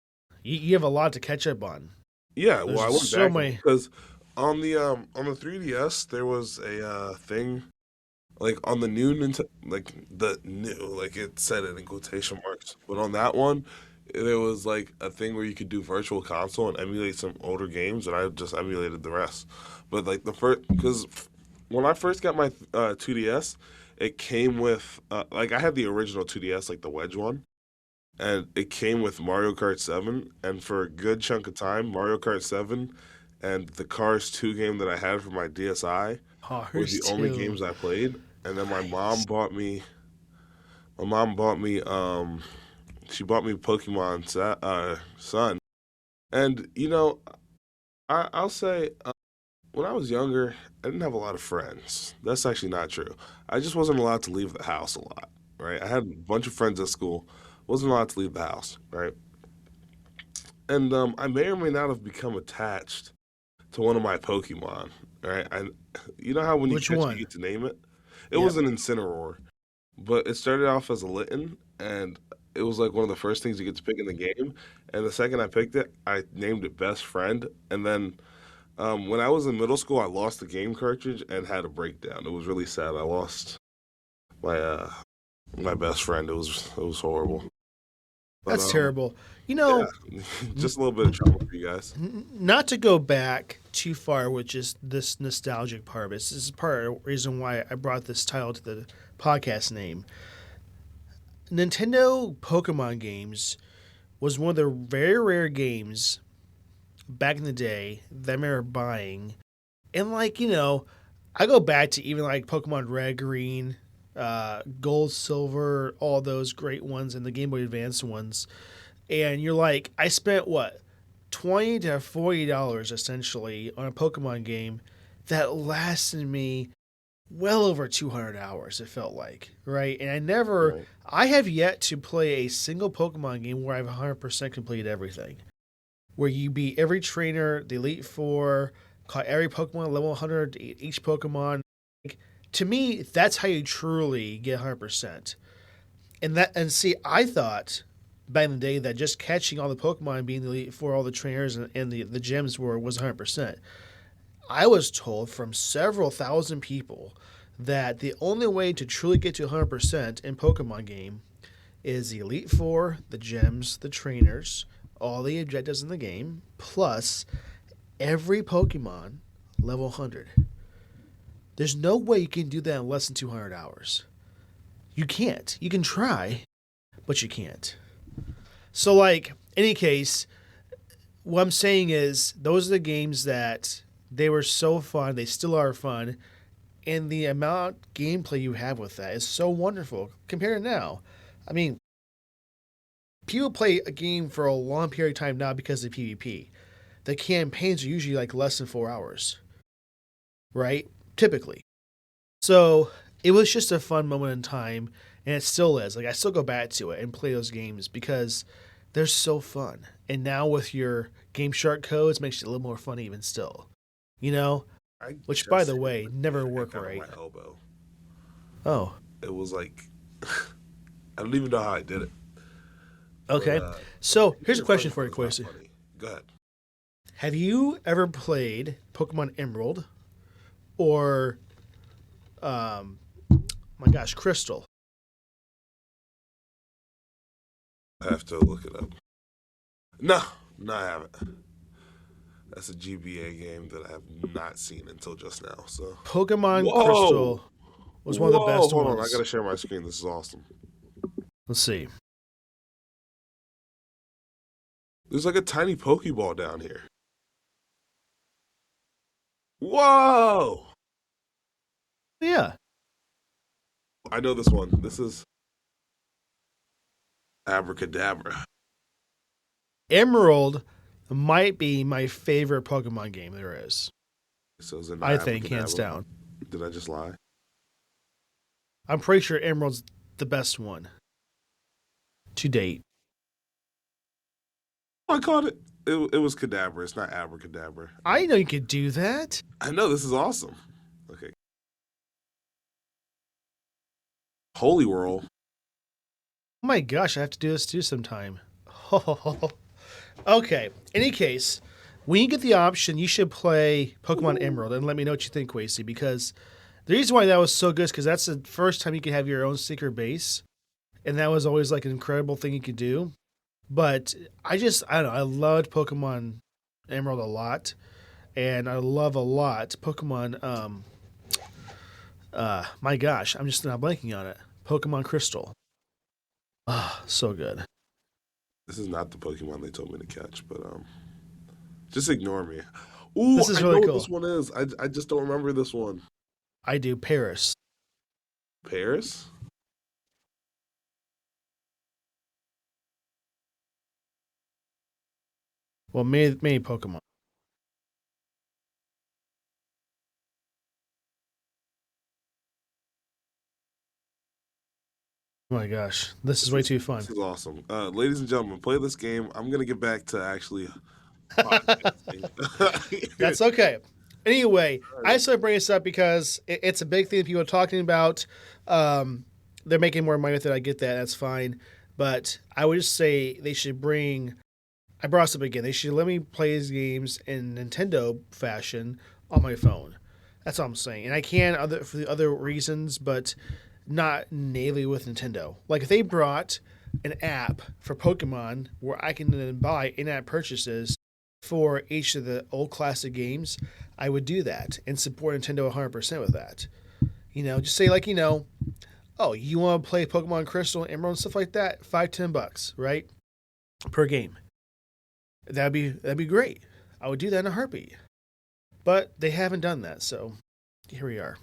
B: you have a lot to catch up on.
C: Yeah, well, I went
B: so
C: back
B: many-
C: because on the 3DS there was a thing like on the new Nintendo, like it said it in quotation marks, but on that one there was like a thing where you could do virtual console and emulate some older games, and I just emulated the rest. But like the first, because when I first got my 2DS, it came with like I had the original 2DS, like the wedge one, and it came with Mario Kart 7. And for a good chunk of time, Mario Kart 7 and the Cars 2 game that I had for my DSi were the only games I played. And then my mom bought me. She bought me Pokemon Sun. And I'll say when I was younger, I didn't have a lot of friends. That's actually not true. I just wasn't allowed to leave the house a lot. Right? I had a bunch of friends at school. Wasn't allowed to leave the house. Right? And I may or may not have become attached to one of my Pokemon. Right? You know how when
B: Which
C: you catch
B: one?
C: it, you get to name it. It
B: Yep.
C: was an Incineroar, but it started off as a Litten, and it was like one of the first things you get to pick in the game. And the second I picked it, I named it Best Friend. And then when I was in middle school, I lost the game cartridge and had a breakdown. It was really sad. I lost my best friend. It was horrible. But,
B: That's terrible. Yeah,
C: just a little bit of trouble for you guys.
B: not to go back too far with just this nostalgic part of it. This is part of the reason why I brought this title to the podcast name. Nintendo Pokemon games was one of the very rare games back in the day that I remember buying. And I go back to even like Pokemon Red, Green, Gold, Silver, all those great ones, and the Game Boy Advance ones. And you're like, I spent what, $20 to $40 essentially on a Pokemon game that lasted me well over 200 hours. It felt like, right? And
C: Right.
B: I have yet to play a single Pokemon game where I've 100% completed everything. Where you beat every trainer, the Elite Four, caught every Pokemon level 100, each Pokemon. To me, that's how you truly get 100%. And see, I thought back in the day that just catching all the Pokemon, being the Elite Four, all the trainers, and the gems was 100%. I was told from several thousand people that the only way to truly get to 100% in Pokemon game is the Elite Four, the gems, the trainers, all the objectives in the game, plus every Pokemon level 100. There's no way you can do that in less than 200 hours. You can't. You can try, but you can't. So, any case, what I'm saying is those are the games that they were so fun. They still are fun. And the amount of gameplay you have with that is so wonderful compared to now. I mean, people play a game for a long period of time now because of PvP. The campaigns are usually like less than 4 hours, right? Typically. So it was just a fun moment in time, and it still is. Like I still go back to it and play those games because they're so fun. And now with your Game Shark codes, makes it a little more fun even still. You know, which by the way never work right.
C: My elbow.
B: Oh,
C: It was like I don't even know how I did it.
B: okay.
C: But,
B: So here's a question for you, Quasi.
C: Go ahead.
B: Have you ever played Pokemon Emerald or, my gosh, Crystal?
C: I have to look it up. No, I haven't. That's a GBA game that I have not seen until just now. So
B: Pokemon
C: Whoa!
B: Crystal was one of the best
C: Hold
B: ones.
C: on, I gotta share my screen. This is awesome.
B: Let's see.
C: There's like a tiny Pokeball down here. Whoa!
B: Yeah.
C: I know this one. This is Abracadabra.
B: Emerald might be my favorite Pokemon game there is.
C: So is it
B: I think, hands
C: Abracadabra?
B: down.
C: Did I just lie?
B: I'm pretty sure Emerald's the best one to date.
C: I caught it. It was Kadabra. It's not Abracadabra.
B: I know you could do that.
C: I know. This is awesome. Okay. Holy Whirl.
B: Oh my gosh, I have to do this too sometime. Okay. Any case, when you get the option, you should play Pokemon Emerald and let me know what you think, Quasi, because the reason why that was so good is because that's the first time you could have your own secret base. And that was always like an incredible thing you could do. But I don't know, I loved Pokemon Emerald a lot. And I love a lot Pokemon, my gosh, I'm just not blanking on it. Pokemon Crystal. Ah, so good.
C: This is not the Pokemon they told me to catch, but just ignore me. Ooh,
B: This is
C: I
B: really
C: know
B: cool.
C: what this one is. I just don't remember this one.
B: I do Paris.
C: Paris?
B: Well, many Pokemon. Oh my gosh, this is way too fun.
C: This is awesome. Ladies and gentlemen, play this game. I'm going to get back to actually podcasting.
B: That's okay. Anyway, I just want to bring this up because it's a big thing that people are talking about. They're making more money with it. I get that. That's fine. But I would just say they should bring. I brought this up again. They should let me play these games in Nintendo fashion on my phone. That's all I'm saying. And I can for the other reasons, but not natively with Nintendo. Like if they brought an app for Pokemon where I can then buy in-app purchases for each of the old classic games, I would do that and support Nintendo 100% with that. You know, just say like, you know, oh, you want to play Pokemon Crystal and Emerald and stuff like that? $5-10, right? Per game. That'd be great. I would do that in a heartbeat. But they haven't done that, so here we are.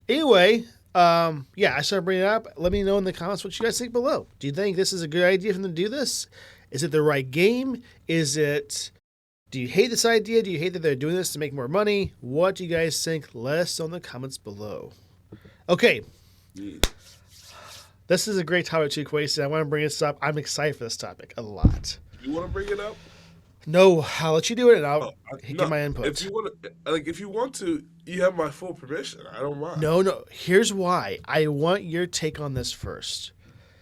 B: Anyway, yeah, I started bringing it up. Let me know in the comments what you guys think below. Do you think this is a good idea for them to do this? Is it the right game? Do you hate this idea? Do you hate that they're doing this to make more money? What do you guys think? Let us know in the comments below. Okay. This is a great topic too, Quasi. I want to bring this up. I'm excited for this topic a lot.
C: You want to bring it up?
B: No, I'll let you do it and I'll give my input.
C: If you want to, you have my full permission. I don't mind.
B: No. Here's why. I want your take on this first.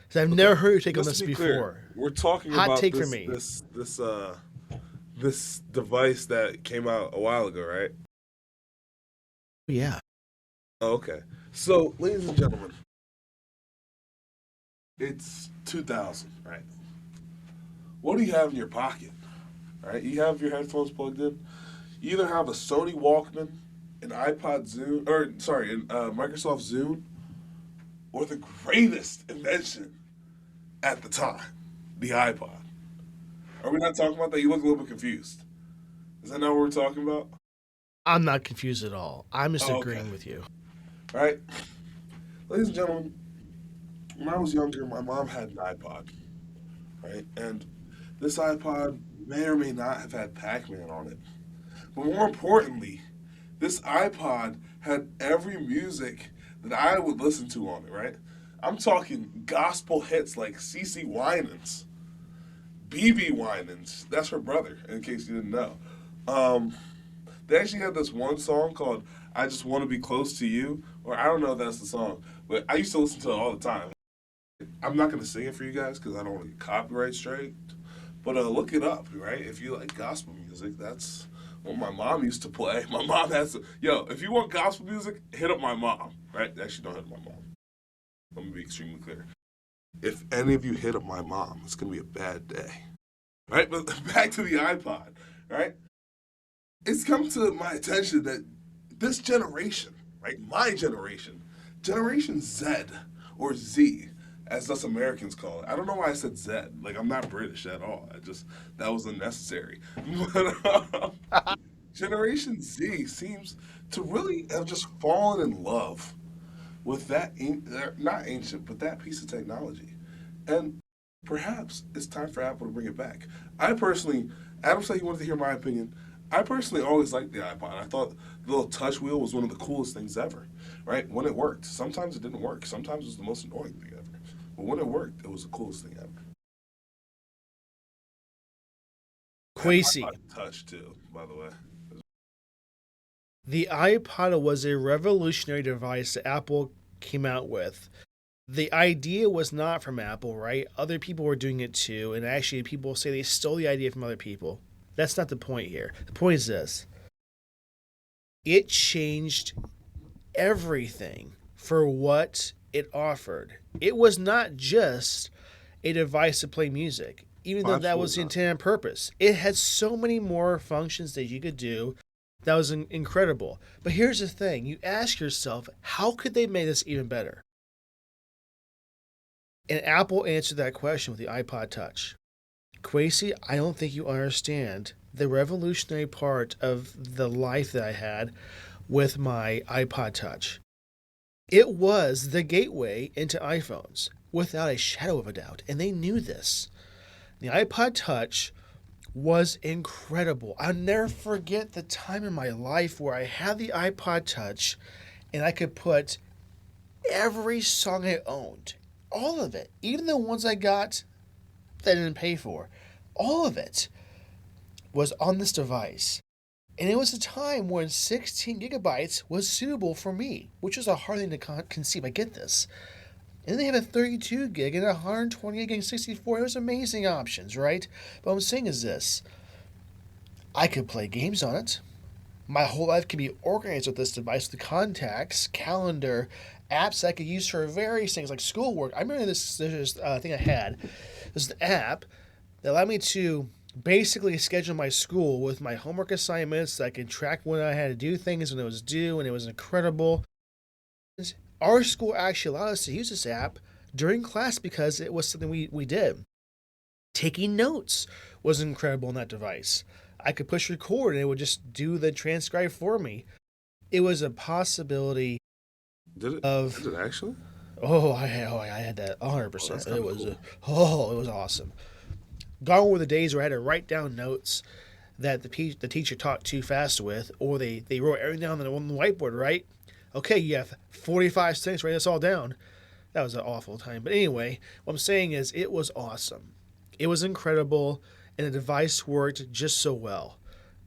B: Because I've never heard your take on this before.
C: Clear, we're talking
B: Hot
C: about
B: take
C: this,
B: for me.
C: This device that came out a while ago, right?
B: Yeah.
C: Oh, okay. So, ladies and gentlemen, it's 2000, right? What do you have in your pocket? Right? You have your headphones plugged in. You either have a Sony Walkman, an iPod Zoom, Microsoft Zoom, or the greatest invention at the time, the iPod. Are we not talking about that? You look a little bit confused. Is that not what we're talking about?
B: I'm not confused at all. I'm just
C: Oh,
B: agreeing
C: okay.
B: with you.
C: right? Ladies and gentlemen, when I was younger, my mom had an iPod, right? And this iPod may or may not have had Pac-Man on it. But more importantly, this iPod had every music that I would listen to on it, right? I'm talking gospel hits like CeCe Winans, BB Winans. That's her brother, in case you didn't know. Um, they actually had this one song called "I Just Want to Be Close to You," or I don't know if that's the song, but I used to listen to it all the time. I'm not gonna sing it for you guys because I don't want to get copyright straight. But look it up, right? If you like gospel music, that's what my mom used to play. My mom has to, yo, if you want gospel music, hit up my mom, right? Actually, don't hit up my mom. Let me be extremely clear. If any of you hit up my mom, it's gonna be a bad day, right? But back to the iPod, right? It's come to my attention that this generation, right, my generation, Generation Z or Z, as us Americans call it. I don't know why I said Z. Like I'm not British at all. I just that was unnecessary. But Generation Z seems to really have just fallen in love with that not ancient, but that piece of technology, and perhaps it's time for Apple to bring it back. I personally, Adam said he wanted to hear my opinion. I personally always liked the iPod. I thought the little touch wheel was one of the coolest things ever, right? When it worked. Sometimes it didn't work. Sometimes it was the most annoying thing ever. But when it worked, it was the coolest thing ever. That
B: Quasi.
C: iPod Touch too, by the way.
B: The iPod was a revolutionary device that Apple came out with. The idea was not from Apple, right? Other people were doing it too, and actually, people say they stole the idea from other people. That's not the point here. The point is this: it changed everything for what it offered. It was not just a device to play music, even though that was
C: Absolutely
B: the
C: not.
B: intended purpose. It had so many more functions that you could do that was incredible. But here's the thing: you ask yourself, how could they make this even better? And Apple answered that question with the iPod Touch. Quasi, I don't think you understand the revolutionary part of the life that I had with my iPod Touch. It was the gateway into iPhones, without a shadow of a doubt, and they knew this. The iPod Touch was incredible. I'll never forget the time in my life where I had the iPod Touch and I could put every song I owned, all of it, even the ones I got that I didn't pay for, all of it was on this device. And it was a time when 16 gigabytes was suitable for me, which was a hard thing to conceive. I get this. And then they have a 32 gig and a 128 gig and 64. It was amazing options, right? But what I'm saying is this: I could play games on it. My whole life could be organized with this device with contacts, calendar, apps I could use for various things like schoolwork. I remember this thing I had. This is the app that allowed me to basically schedule my school with my homework assignments. So I could track when I had to do things when it was due, and it was incredible. Our school actually allowed us to use this app during class because it was something we did. Taking notes was incredible on that device. I could push record and it would just do the transcribe for me. It was a possibility
C: Did it?
B: of
C: Did it actually?
B: I had that 100%.
C: That's
B: It
C: kind of
B: was
C: cool.
B: it was awesome. Gone were the days where I had to write down notes that the teacher taught too fast with, or they wrote everything down on the whiteboard, right? Okay, you have 45 seconds to write this all down. That was an awful time. But anyway, what I'm saying is it was awesome. It was incredible, and the device worked just so well.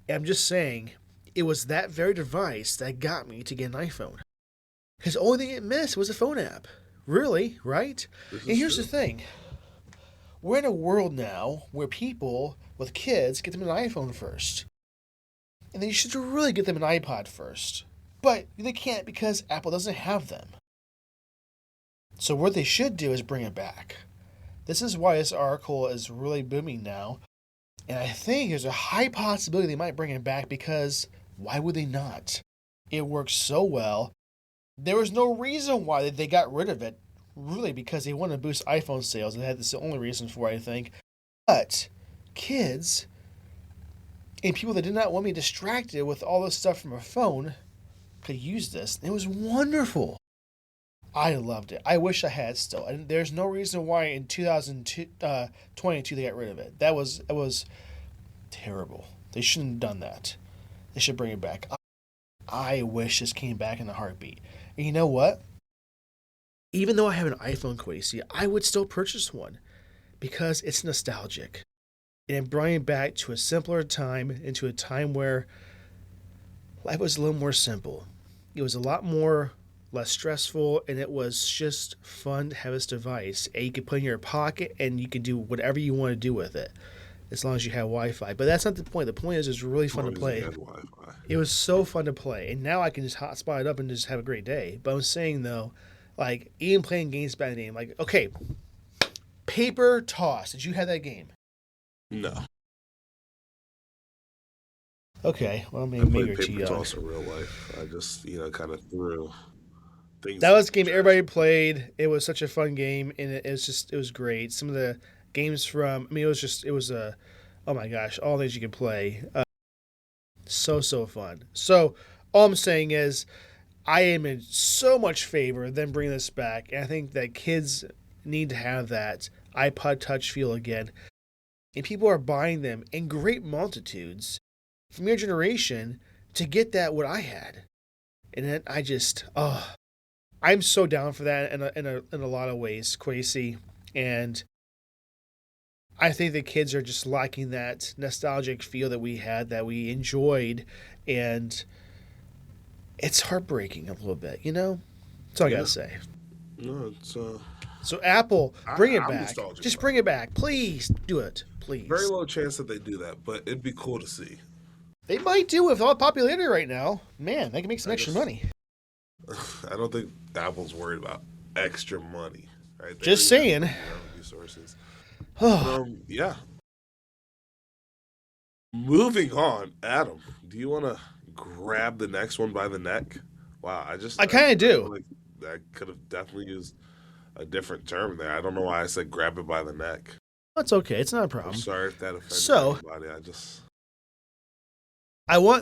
B: And I'm just saying, it was that very device that got me to get an iPhone. Because the only thing it missed was a phone app. Really, right?
C: This
B: And
C: is
B: here's the
C: true.
B: thing: we're in a world now where people with kids get them an iPhone first. And they should really get them an iPod first. But they can't because Apple doesn't have them. So what they should do is bring it back. This is why this article is really booming now. And I think there's a high possibility they might bring it back because why would they not? It works so well. There was no reason why they got rid of it, really, because they wanted to boost iPhone sales. And that's the only reason for it, I think. But kids and people that did not want to be distracted with all this stuff from a phone could use this. It was wonderful. I loved it. I wish I had still. And there's no reason why in 2022 they got rid of it. It was terrible. They shouldn't have done that. They should bring it back. I wish this came back in a heartbeat. And you know what? Even though I have an iPhone, Quasi, I would still purchase one because it's nostalgic. And it brought me back to a simpler time, into a time where life was a little more simple. It was a lot more less stressful, and it was just fun to have this device. And you could put it in your pocket, and you could do whatever you want to do with it, as long as you have Wi-Fi. But that's not the point. The point is it's really fun to play. It was so fun to play, and now I can just hotspot it up and just have a great day. But I'm saying, though, like, even playing games back in the day, like, okay, Paper Toss. Did you have that game?
C: No.
B: Okay, well,
C: I
B: maybe
C: played
B: you're too
C: Paper
B: young.
C: Toss in real life. I just, kind of threw things.
B: That was a game everybody played. It was such a fun game, and it was great. Some of the games from, oh my gosh, all things you could play. So fun. So all I'm saying is, I am in so much favor of them bringing this back, and I think that kids need to have that iPod Touch feel again. And people are buying them in great multitudes from your generation to get that what I had. And then I'm so down for that in a lot of ways, Quasi. And I think the kids are just lacking that nostalgic feel that we had, that we enjoyed, and it's heartbreaking a little bit, That's all I gotta say.
C: No, it's
B: So Apple, bring it
C: I'm
B: back.
C: nostalgic
B: Just
C: about
B: bring it back, please. Do it, please.
C: very low chance that they do that, but it'd be cool to see.
B: They might do with all the popularity right now. Man, they can make some extra money.
C: I don't think Apple's worried about extra money, right?
B: Just saying.
C: Resources. Yeah. Moving on, Adam. Do you want to grab the next one by the neck? Wow,
B: I kind of do.
C: Like I could have definitely used a different term there. I don't know why I said grab it by the neck.
B: That's okay. It's not a problem.
C: I'm sorry if that offended anybody.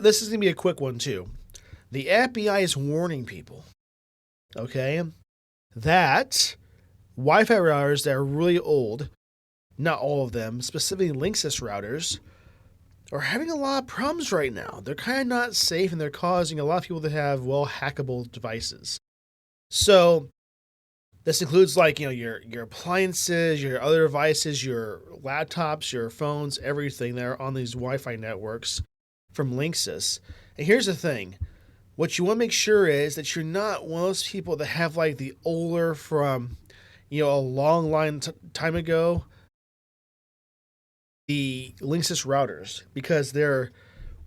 B: This is going to be a quick one, too. The FBI is warning people, okay, that Wi-Fi routers that are really old, not all of them, specifically Linksys routers, are having a lot of problems right now. They're kind of not safe, and they're causing a lot of people to have, hackable devices. So this includes, your appliances, your other devices, your laptops, your phones, everything that are on these Wi-Fi networks from Linksys. And here's the thing. What you want to make sure is that you're not one of those people that have, the older from, a long time ago, the Linksys routers, because they're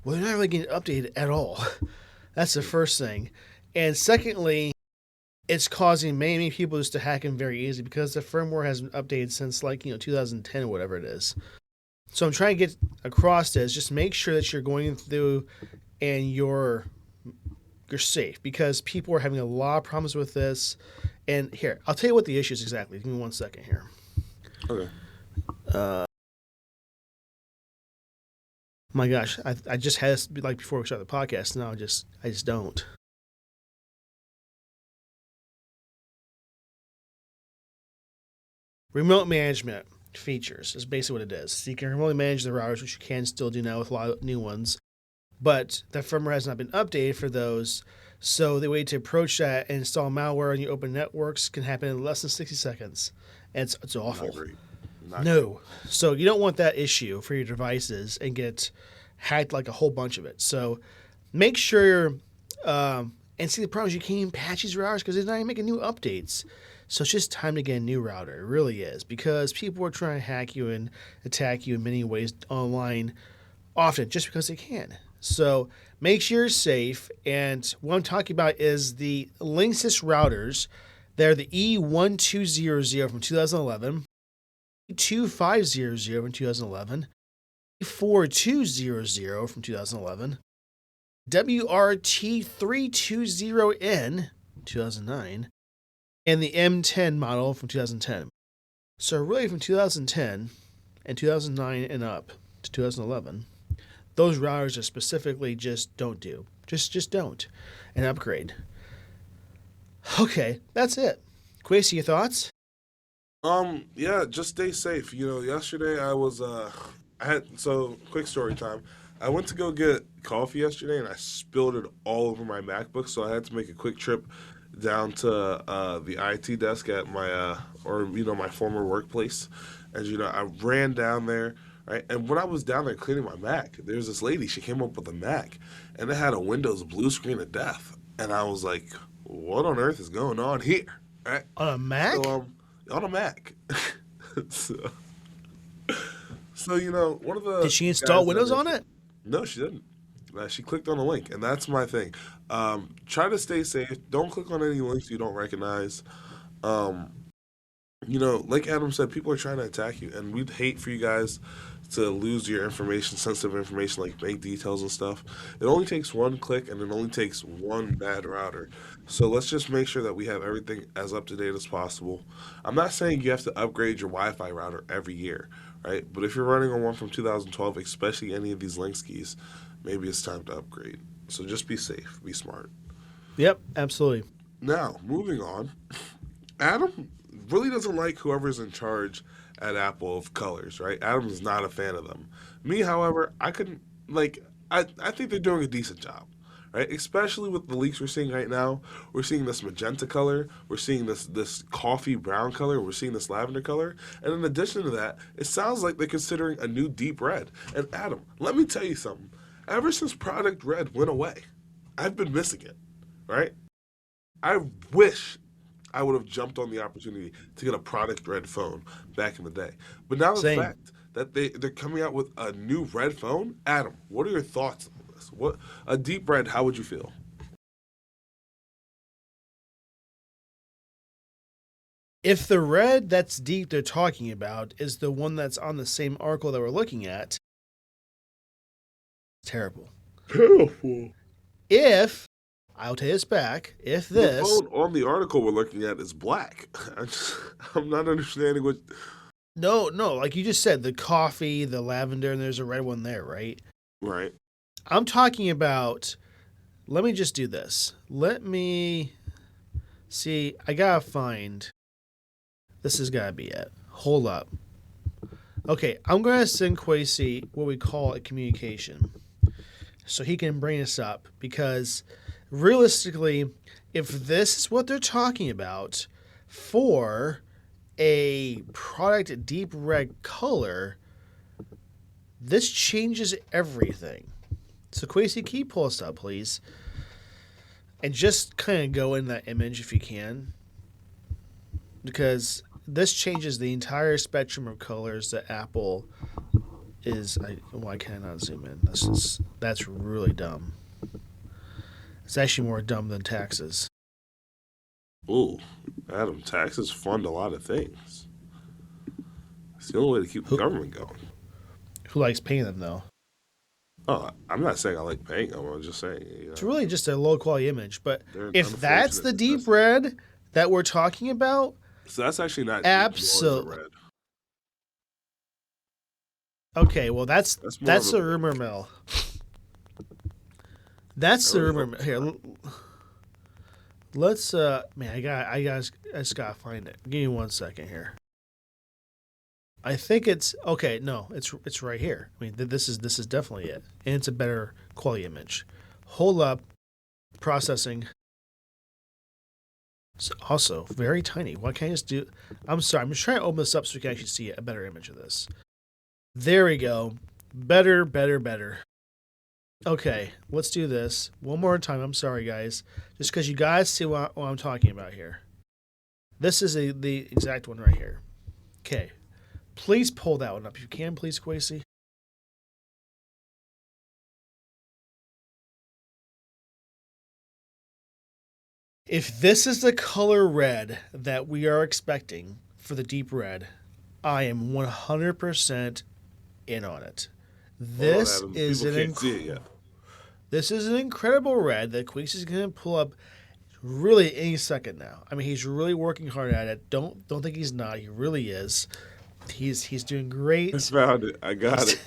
B: not really getting updated at all. That's the first thing. And secondly, it's causing many people just to hack them very easily because the firmware hasn't updated since 2010 or whatever it is. So I'm trying to get across this. Just make sure that you're going through and you're safe, because people are having a lot of problems with this. And here, I'll tell you what the issue is exactly. Give me 1 second here.
C: Okay.
B: My gosh, I just had this before we started the podcast. Now I just don't. Remote management features is basically what it is. So you can remotely manage the routers, which you can still do now with a lot of new ones. But the firmware has not been updated for those. So the way to approach that and install malware on your open networks can happen in less than 60 seconds. And it's awful. No. So you don't want that issue for your devices and get hacked like a whole bunch of it. So make sure, and see, the problem is you can't even patch these routers because they're not even making new updates. So it's just time to get a new router. It really is, because people are trying to hack you and attack you in many ways online often just because they can. So make sure you're safe. And what I'm talking about is the Linksys routers. They're the E1200 from 2011, E2500 from 2011, E4200 from 2011, WRT320N 2009, and the M10 model from 2010. So really from 2010 and 2009 and up to 2011, those routers are specifically just don't do. Just don't, and upgrade. Okay, that's it. Quasi, your thoughts?
C: Yeah, just stay safe. Yesterday I had quick story time. I went to go get coffee yesterday and I spilled it all over my MacBook, so I had to make a quick trip down to the IT desk at my former workplace, and I ran down there. Right, and when I was down there cleaning my Mac, there was this lady. She came up with a Mac, and it had a Windows blue screen of death, and I was like, "What on earth is going on here?" Right,
B: On a Mac?
C: on a Mac. so, one of
B: Did
C: the
B: she install
C: guys
B: Windows on it?
C: no, she didn't. She clicked on a link, and that's my thing. Try to stay safe. Don't click on any links you don't recognize. Um, like Adam said, people are trying to attack you, and we'd hate for you guys to lose your information, sensitive information like bank details and stuff. It only takes one click, and it only takes one bad router. So let's just make sure that we have everything as up to date as possible. I'm not saying you have to upgrade your Wi-Fi router every year, right? But if you're running on one from 2012, especially any of these Lynx keys, maybe it's time to upgrade. So just be safe, be smart.
B: Yep, absolutely.
C: Now, moving on, Adam really doesn't like whoever's in charge at Apple of colors, right? Adam is not a fan of them. Me, however, I couldn't I think they're doing a decent job, right? Especially with the leaks we're seeing right now. We're seeing this magenta color, we're seeing this coffee brown color, we're seeing this lavender color, and in addition to that, it sounds like they're considering a new deep red. And Adam, let me tell you something. Ever since Product Red went away, I've been missing it, right? I wish I would have jumped on the opportunity to get a Product Red phone back in the day. But now the
B: Same.
C: fact that they're coming out with a new red phone, Adam, what are your thoughts on this? What a deep red? How would you feel?
B: If the red that's deep they're talking about is the one that's on the same article that we're looking at, it's terrible.
C: Beautiful.
B: If, I'll take this back, if
C: The
B: this,
C: phone on the article we're looking at is black. I'm not understanding what.
B: no, like you just said, the coffee, the lavender, and there's a red one there, right?
C: Right.
B: I'm talking about, let me just do this. Let me see, I gotta find, this has gotta be it. Hold up. Okay, I'm gonna send Quasi what we call a communication so he can bring us up, because realistically, if this is what they're talking about for a product deep red color, this changes everything. So Quasi, can you pull us up, please? And just kind of go in that image if you can, because this changes the entire spectrum of colors that Apple is. Why can't I not zoom in? That's really dumb. It's actually more dumb than taxes.
C: Ooh, Adam, taxes fund a lot of things. It's the only way to keep the government going.
B: Who likes paying them though?
C: Oh, I'm not saying I like paying them. I'm just saying,
B: It's really just a low quality image. But
C: they're an
B: if that's
C: unfortunate
B: the deep
C: necessity.
B: red that we're talking about,
C: So that's actually not deep,
B: Absol-
C: more of a red.
B: okay, well that's
C: That's more of
B: the
C: a
B: rumor mill. That's the
C: really
B: rumor
C: hope
B: mill.
C: it's
B: Here,
C: not.
B: let's man, I just gotta find it. Give me 1 second here. I think it's okay. No, it's right here. I mean, this is definitely it, and it's a better quality image. Hold up, processing. It's also very tiny. Why can't I just do? I'm sorry. I'm just trying to open this up so we can actually see a better image of this. There we go. Better. Okay, let's do this one more time. I'm sorry, guys. Just because you guys see what I'm talking about here. This is the exact one right here. Okay. Please pull that one up. If you can, please, Quasi. If this is the color red that we are expecting for the deep red, I am 100% in on it. This
C: Adam,
B: is
C: people
B: an
C: can't see it yet.
B: This is an incredible red that Quasi is going to pull up really any second now. I mean, he's really working hard at it. Don't think he's not. He really is. He's doing great.
C: I found it. I got it.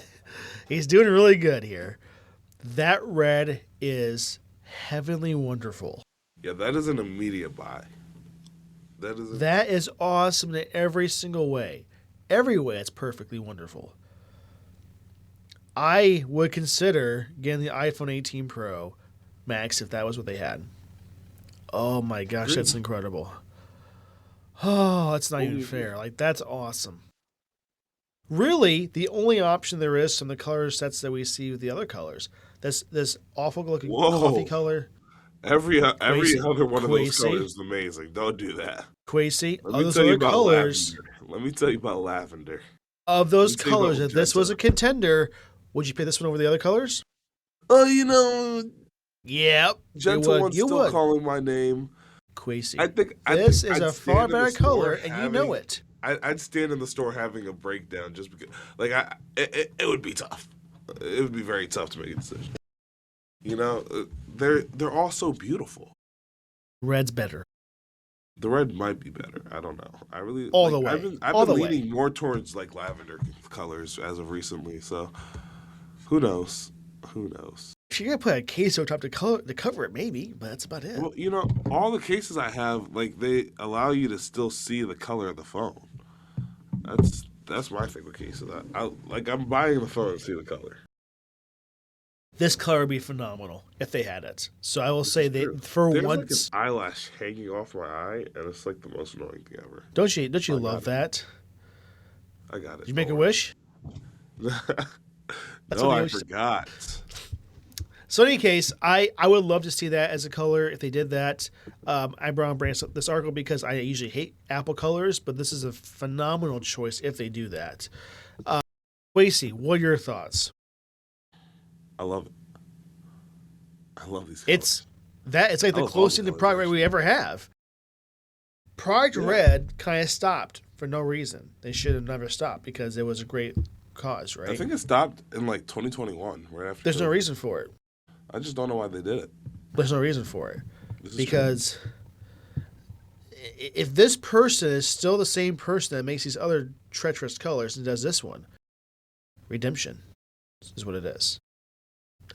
B: He's doing really good here. That red is heavenly wonderful.
C: Yeah, that is an immediate buy.
B: That is awesome in every single way. Every way, it's perfectly wonderful. I would consider getting the iPhone 18 Pro Max if that was what they had. Oh my gosh,
C: Agreed.
B: that's incredible. Oh, that's not even
C: Totally agree.
B: fair. Like, that's awesome. Really, the only option there is from the color sets that we see with the other colors. This awful looking coffee
C: Whoa.
B: color.
C: Every
B: Quasi.
C: other one of those
B: Quasi.
C: colors is amazing. Don't do that.
B: Quasi.
C: Let
B: Of
C: me
B: those
C: tell you
B: other
C: about
B: colors.
C: lavender. Let me tell you about lavender.
B: Of
C: Let
B: those
C: me tell you about
B: colors, if this was a
C: magenta.
B: contender, would you pick this one over the other colors?
C: Oh, you know,
B: Yep.
C: gentle
B: you would.
C: one's
B: You
C: still
B: would.
C: calling my name.
B: Quasi.
C: I think
B: This is
C: I'd
B: a
C: stand
B: far
C: in the
B: better color,
C: store
B: and you know
C: having.
B: it.
C: I'd stand in the store having a breakdown just because, like, it would be tough. It would be very tough to make a decision. You know, they're all so beautiful.
B: Red's better.
C: The red might be better. I don't know. I really
B: All
C: like,
B: the way.
C: I've
B: All
C: been
B: the way.
C: leaning more towards like lavender colors as of recently. So who knows? Who knows?
B: If you're gonna put a case over top to cover it, maybe, but that's about it.
C: Well, you know, all the cases I have, like they allow you to still see the color of the phone. That's my thing with cases. I'm buying the phone to see the color.
B: This color would be phenomenal if they had it. So I will
C: Which
B: say
C: is
B: that
C: true.
B: for
C: There's
B: once,
C: like an eyelash hanging off my eye, and it's like the most annoying thing ever.
B: don't you
C: I
B: love
C: got it.
B: that?
C: I got it.
B: Did you make a
C: Don't worry.
B: wish? That's
C: No,
B: what they
C: I
B: always-
C: forgot.
B: So in any case, I would love to see that as a color if they did that. I brought up this article because I usually hate Apple colors, but this is a phenomenal choice if they do that. Wasey, what are your thoughts?
C: I love it. I love these colors.
B: It's like
C: I
B: the
C: love all
B: closest
C: the
B: thing to
C: colors,
B: Product Red
C: actually.
B: we ever have. Product
C: Yeah.
B: Red kind of stopped for no reason. They should have never stopped because it was a great cause, right?
C: I think it stopped in like 2021, right after.
B: There's no
C: COVID.
B: reason for it.
C: I just don't know why they did it.
B: There's no reason for it.
C: This is
B: Because if this person is still the same person that makes these other treacherous colors and does this one, redemption is what it is.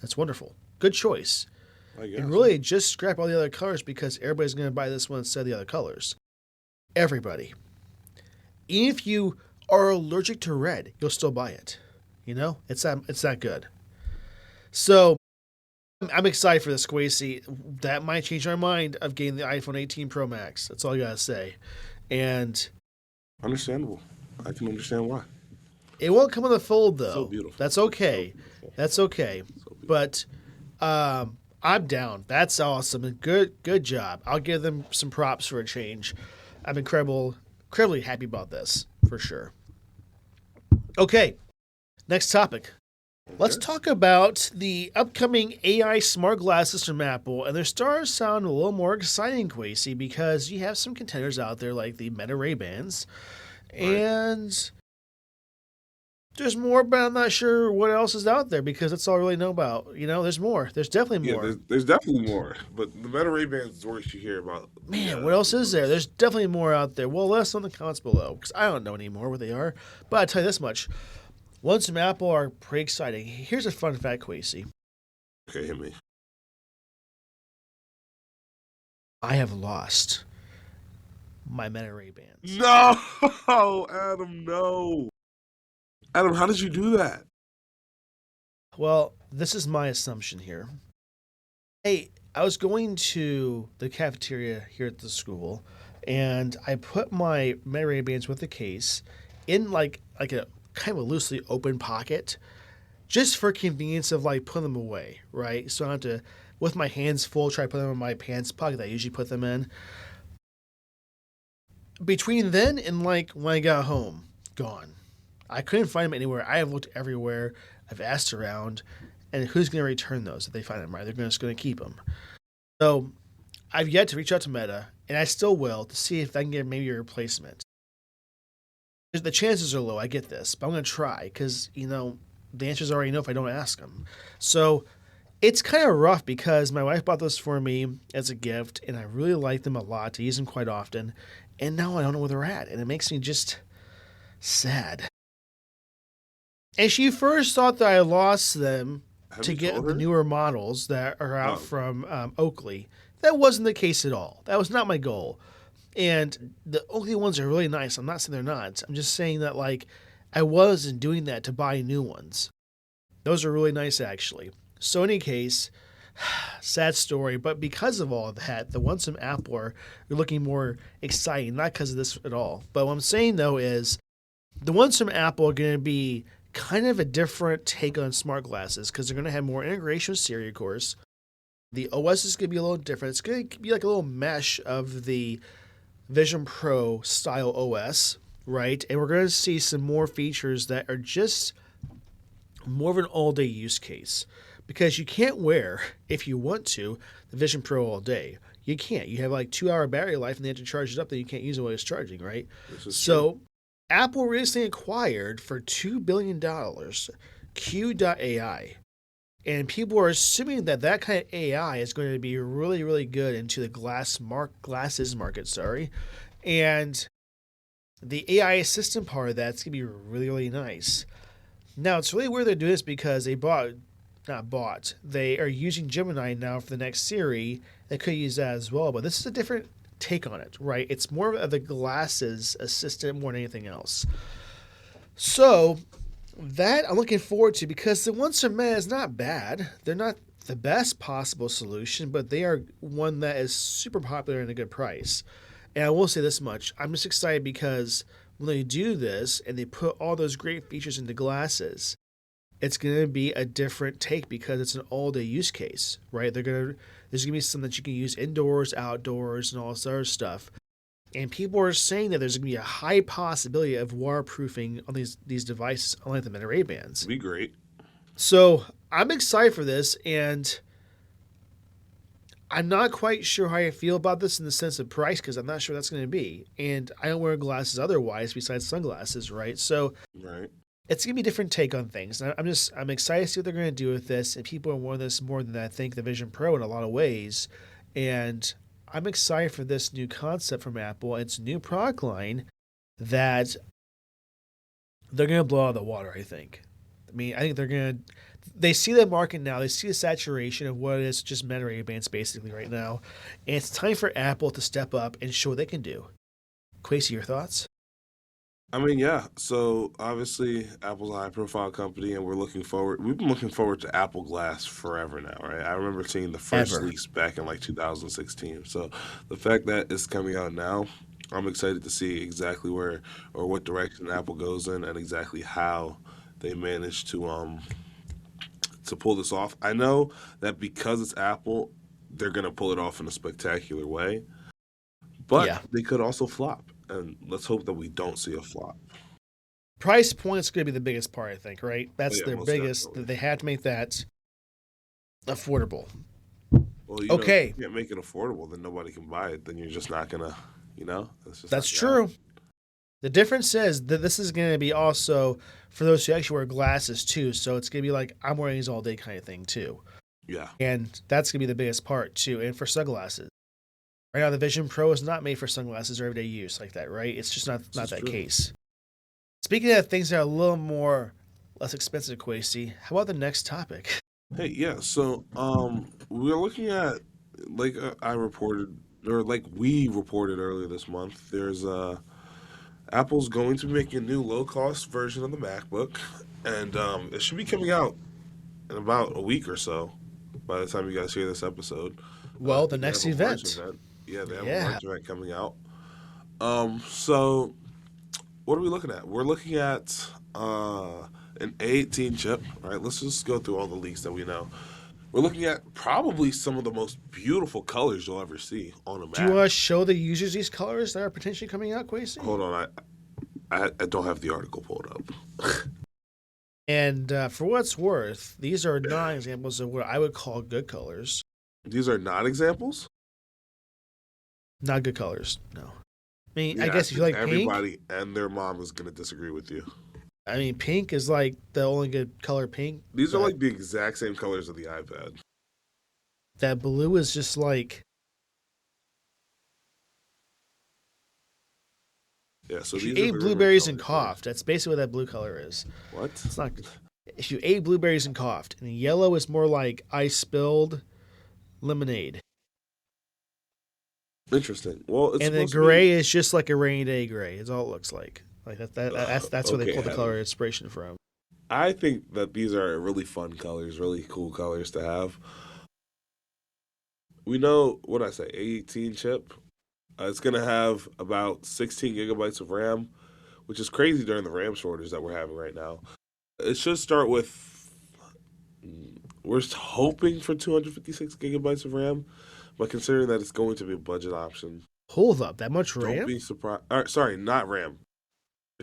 B: That's wonderful. Good choice.
C: true. I guess.
B: And really just scrap all the other colors because everybody's going to buy this one instead of the other colors. Everybody. Even if you are allergic to red, you'll still buy it. You know, it's that good. So I'm excited for this, Quasi. That might change my mind of getting the iPhone 18 Pro Max. That's all I gotta say. And
C: Understandable. I can understand why.
B: it won't come in the fold though.
C: So beautiful.
B: That's okay.
C: So beautiful.
B: That's okay.
C: So beautiful.
B: But I'm down. That's awesome. And good job. I'll give them some props for a change. I'm incredibly happy about this, for sure. Okay. Next topic. Let's
C: Okay.
B: talk about the upcoming AI smart glasses from Apple, and they're starting to sound a little more exciting, Quasi, because you have some contenders out there like the Meta Ray-Bans, and there's more, but I'm not sure what else is out there because that's all I really know about. You know, there's more. There's definitely
C: Yeah,
B: more.
C: there's definitely more, but the Meta Ray Bans is what you hear about.
B: Man, what else is there? There's definitely more out there. Well, let us know in the comments below because I don't know anymore what they are. But I'll tell you this much. Ones from Apple are pretty exciting. Here's a fun fact, Quasi.
C: Okay, hit me.
B: I have lost my Meta Ray-Bans.
C: No, Adam, no. Adam, how did you do that?
B: Well, this is my assumption here. Hey, I was going to the cafeteria here at the school, and I put my Meta Ray-Bans with the case in like a kind of a loosely open pocket, just for convenience of like putting them away, right? So I don't have to, with my hands full, try to put them in my pants pocket that I usually put them in. Between then and like when I got home, gone. I couldn't find them anywhere. I have looked everywhere. I've asked around, and who's going to return those if they find them, right? They're just going to keep them. So I've yet to reach out to Meta, and I still will to see if I can get maybe a replacement. The chances are low, I get this, but I'm going to try because, you know, the answers I already know if I don't ask them. So it's kind of rough because my wife bought those for me as a gift, and I really like them a lot. I use them quite often, and now I don't know where they're at, and it makes me just sad. And she first thought that I lost them
C: Have
B: to
C: you told
B: get the
C: her?
B: newer models that are out
C: Oh,
B: from Oakley. That wasn't the case at all. That was not my goal. And the Oakley ones are really nice. I'm not saying they're not. I'm just saying that like I wasn't doing that to buy new ones. Those are really nice actually. So in any case, sad story, but because of all of that, the ones from Apple are looking more exciting, not because of this at all. But what I'm saying though is the ones from Apple are going to be kind of a different take on smart glasses because they're going to have more integration with Siri, of course. The OS is going to be a little different. It's going to be like a little mesh of the Vision Pro style OS, right? And we're going to see some more features that are just more of an all day use case because you can't wear, if you want to, the Vision Pro all day. You can't. You have like 2 hour battery life and they have to charge it up, then you can't use it while it's charging, right?
C: this is true.
B: So Apple recently acquired for $2 billion Q.AI. And people are assuming that that kind of AI is going to be really, really good into the glasses market, sorry. And the AI assistant part of that's going to be really, really nice. Now, it's really weird they're doing this because they are using Gemini now for the next Siri. They could use that as well, but this is a different take on it, right? It's more of the glasses assistant more than anything else. So, that I'm looking forward to because the ones from Meta is not bad. They're not the best possible solution, but they are one that is super popular and a good price. And I will say this much: I'm just excited because when they do this and they put all those great features into glasses, it's going to be a different take because it's an all-day use case, right? There's going to be something that you can use indoors, outdoors, and all this other stuff. And people are saying that there's going to be a high possibility of waterproofing on these devices, unlike the Meta Ray Bans.
C: Be great.
B: So I'm excited for this, and I'm not quite sure how I feel about this in the sense of price because I'm not sure that's going to be. And I don't wear glasses otherwise besides sunglasses, right? So
C: Right.
B: it's gonna be a different take on things. And I'm excited to see what they're gonna do with this. And people are wanting this more than I think the Vision Pro in a lot of ways. And I'm excited for this new concept from Apple. It's a new product line that they're gonna blow out of the water. I think. I mean, I think they see the market now. They see the saturation of what it is, just Meta Ray Bans basically right now. And it's time for Apple to step up and show what they can do. Quasey, your thoughts?
C: I mean, yeah. So obviously, Apple's a high-profile company, and we're looking forward. We've been looking forward to Apple Glass forever now, right? I remember seeing the first
B: Ever.
C: leaks back in like 2016. So the fact that it's coming out now, I'm excited to see exactly where or what direction Apple goes in, and exactly how they manage to pull this off. I know that because it's Apple, they're gonna pull it off in a spectacular way, but
B: Yeah.
C: they could also flop. And let's hope that we don't see a flop.
B: Price point's going to be the biggest part, I think, right?
C: Oh,
B: That's
C: yeah,
B: their
C: most
B: biggest.
C: definitely.
B: They have to make that affordable.
C: Well, if
B: Okay,
C: you can't make it affordable, then nobody can buy it. Then you're just not gonna, it's just not
B: that's
C: gonna happen.
B: true. The difference is that this is going to be also for those who actually wear glasses too. So it's going to be like I'm wearing these all day kind of thing too,
C: Yeah,
B: and that's going to be the biggest part too. And for sunglasses, right now the Vision Pro is not made for sunglasses or everyday use like that, right? It's just not
C: this
B: not
C: is
B: that
C: true.
B: case. Speaking of things that are a little more less expensive, Quasey, how about the next topic?
C: Hey, yeah. So, we're looking at like I reported or like we reported earlier this month. There's Apple's going to be making a new low-cost version of the MacBook, and it should be coming out in about a week or so. By the time you guys hear this episode,
B: Well, the
C: they
B: next
C: have a March
B: event.
C: event. Yeah, they have a
B: Yeah.
C: March event coming out. So what are we looking at? We're looking at an A18 chip, right? Let's just go through all the leaks that we know. We're looking at probably some of the most beautiful colors you'll ever see on a
B: Do you
C: Mac.
B: want to show the users these colors that are potentially coming out, Quasey?
C: Hold on, I don't have the article pulled up.
B: And for what it's worth, these are not examples of what I would call good colors.
C: These are not examples.
B: Not good colors, no. I mean, I
C: Yeah, I
B: guess if you
C: think
B: like pink,
C: everybody and their mom is gonna disagree with you.
B: I mean, pink is like the only good color pink.
C: These are
B: But
C: like the exact same colors of the iPad.
B: that blue is just like,
C: Yeah, so
B: if you
C: these are
B: ate
C: very, very
B: blueberries and
C: colorful.
B: coughed, that's basically what that blue color is.
C: What?
B: It's not, if you ate blueberries and coughed, and yellow is more like ice spilled lemonade,
C: Interesting. Well, it's
B: and then
C: supposed to be
B: gray is just like a rainy day gray. Is all it looks like. Like that's where they
C: okay,
B: pull the color
C: Adam.
B: inspiration from.
C: I think that these are really fun colors, really cool colors to have. We know what I say, 18 chip. It's gonna have about 16 gigabytes of RAM, which is crazy during the RAM shortage that we're having right now. It should start with. We're hoping for 256 gigabytes of RAM, but considering that it's going to be a budget option,
B: Hold up, that much
C: don't
B: RAM?
C: be surprised. Sorry, not RAM.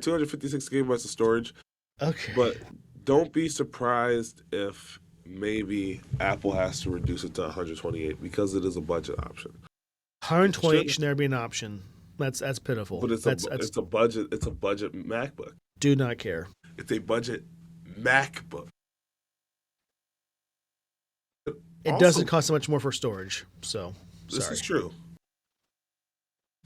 C: 256 gigabytes of storage,
B: Okay.
C: but don't be surprised if maybe Apple has to reduce it to 128 because it is a budget option. It
B: 128
C: should,
B: should never be an option. That's pitiful.
C: but
B: That's
C: it's a budget MacBook.
B: do not care.
C: It's a budget MacBook.
B: It
C: Also,
B: doesn't cost so much more for storage. So
C: this
B: sorry.
C: is true.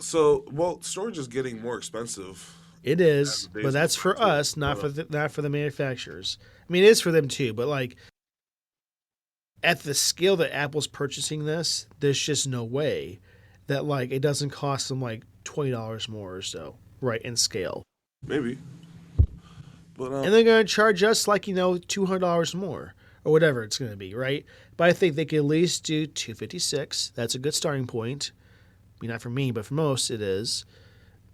C: So, well, storage is getting more expensive.
B: It
C: As
B: is,
C: the days
B: but that's
C: go
B: for
C: by, too.
B: us, not for the manufacturers. I mean, it is for them too, but like at the scale that Apple's purchasing this, there's just no way that like it doesn't cost them like $20 more or so, right? In scale,
C: Maybe, but
B: and they're going to charge us like $200 more or whatever it's going to be, right? But I think they could at least do 256. That's a good starting point. I mean, not for me, but for most, it is.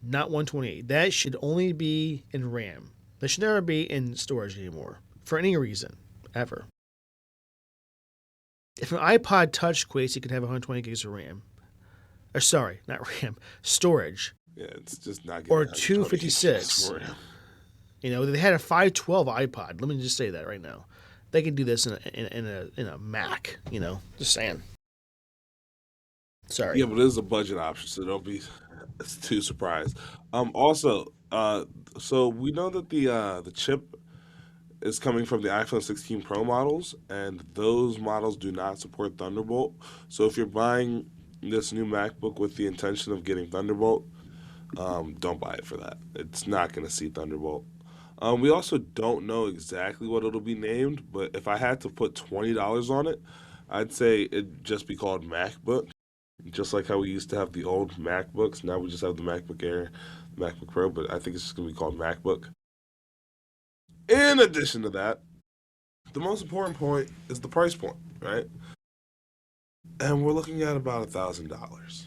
B: Not 128. That should only be in RAM. That should never be in storage anymore for any reason, ever. If an iPod Touch Quasey could have 120 gigs of RAM, or sorry, not RAM, storage,
C: yeah, it's just not getting
B: or
C: 128 gigs
B: 256.
C: of RAM.
B: They had a 512 iPod. Let me just say that right now. They can do this in a Mac. Just saying. Sorry.
C: Yeah, but it is a budget option, so don't be too surprised. Also, so we know that the chip is coming from the iPhone 16 Pro models, and those models do not support Thunderbolt. So if you're buying this new MacBook with the intention of getting Thunderbolt, don't buy it for that. It's not going to see Thunderbolt. We also don't know exactly what it'll be named, but if I had to put $20 on it, I'd say it'd just be called MacBook. Just like how we used to have the old MacBooks, now we just have the MacBook Air, MacBook Pro, but I think it's just going to be called MacBook. In addition to that, the most important point is the price point, right? And we're looking at about $1,000.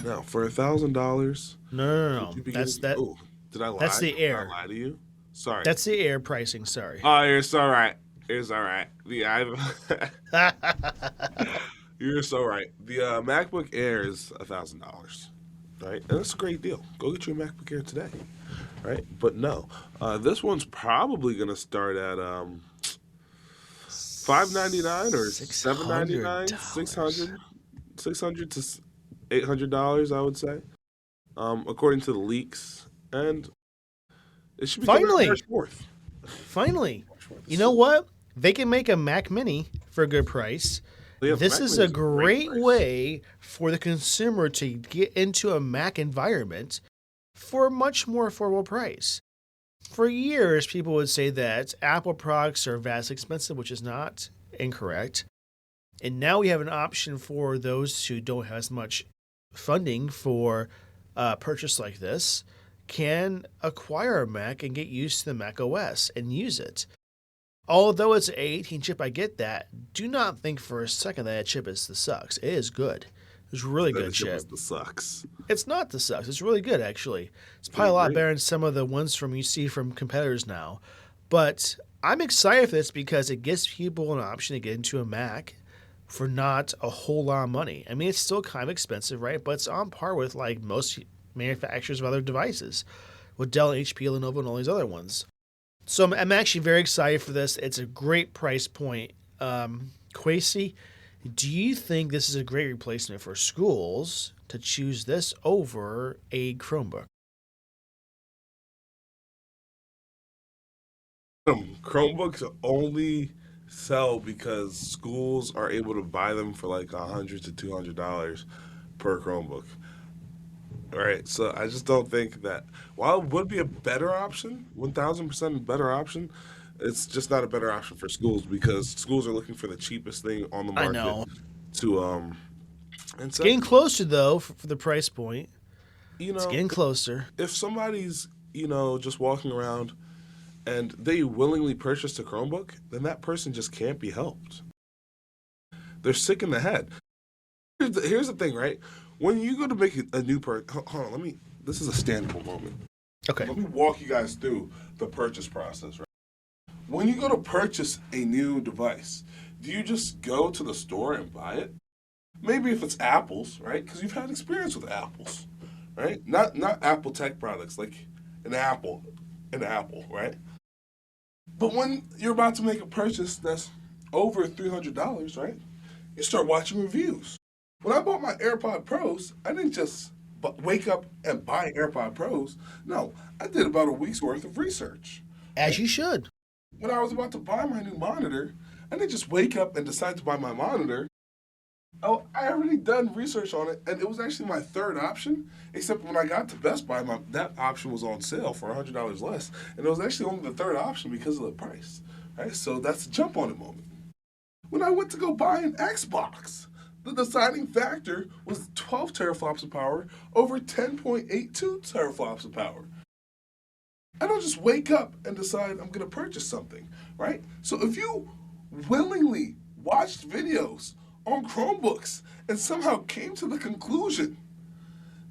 C: Now, for $1,000,
B: No.
C: would you be
B: That's
C: getting?
B: that.
C: Oh, did I lie?
B: That's the
C: Did I
B: Air.
C: lie to you? Sorry.
B: That's the Air pricing. Sorry.
C: Oh, it's all right. It's all right. You're so right. The MacBook Air is $1,000, right? And that's a great deal. Go get your MacBook Air today, right? But no, this one's probably gonna start at $599 or $799, $600 to $800, I would say, according to the leaks, and it should be coming out
B: Finally.
C: March 4th.
B: Finally, you know what? They can make a Mac Mini for a good price.
C: Yeah, the
B: This
C: Mac
B: is
C: Mini
B: a great
C: price.
B: way for the consumer to get into a Mac environment for a much more affordable price. For years, people would say that Apple products are vastly expensive, which is not incorrect. And now we have an option for those who don't have as much funding for a purchase like this can acquire a Mac and get used to the Mac OS and use it. Although it's an A18 chip, I get that. Do not think for a second that chip is the sucks. It is good. It's a really good chip.
C: The sucks.
B: It's not the sucks. It's really good, actually. It's probably a lot better than some of the ones from you see from competitors now. But I'm excited for this because it gives people an option to get into a Mac for not a whole lot of money. I mean, it's still kind of expensive, right? But it's on par with like most manufacturers of other devices, with Dell, HP, Lenovo, and all these other ones. So I'm actually very excited for this. It's a great price point. Quasi, do you think this is a great replacement for schools to choose this over a Chromebook?
C: Chromebooks only sell because schools are able to buy them for like $100 to $200 per Chromebook. All right, so I just don't think that while it would be a better option, 1,000% better option, It's just not a better option for schools because schools are looking for the cheapest thing on the
B: I
C: market
B: know.
C: to
B: It's getting
C: incentivize.
B: closer though for the price point.
C: You
B: It's
C: know,
B: getting closer.
C: if somebody's just walking around and they willingly purchased a Chromebook, then that person just can't be helped. They're sick in the head. Here's the thing, right? When you go to make a new hold on, let me. This is a standable moment.
B: Okay.
C: Let me walk you guys through the purchase process, right? When you go to purchase a new device, do you just go to the store and buy it? Maybe if it's apples, right? Because you've had experience with apples, right? Not Apple tech products like an apple, right? But when you're about to make a purchase that's over $300, right? You start watching reviews. When I bought my AirPod Pros, I didn't just wake up and buy AirPod Pros. No, I did about a week's worth of research.
B: As
C: Right?
B: you should.
C: When I was about to buy my new monitor, I didn't just wake up and decide to buy my monitor. Oh, I already done research on it, and it was actually my third option. Except when I got to Best Buy, that option was on sale for $100 less, and it was actually only the third option because of the price. Right, so that's a jump on it moment. When I went to go buy an Xbox, the deciding factor was 12 teraflops of power over 10.82 teraflops of power. I don't just wake up and decide I'm going to purchase something, right? So if you willingly watched videos on Chromebooks and somehow came to the conclusion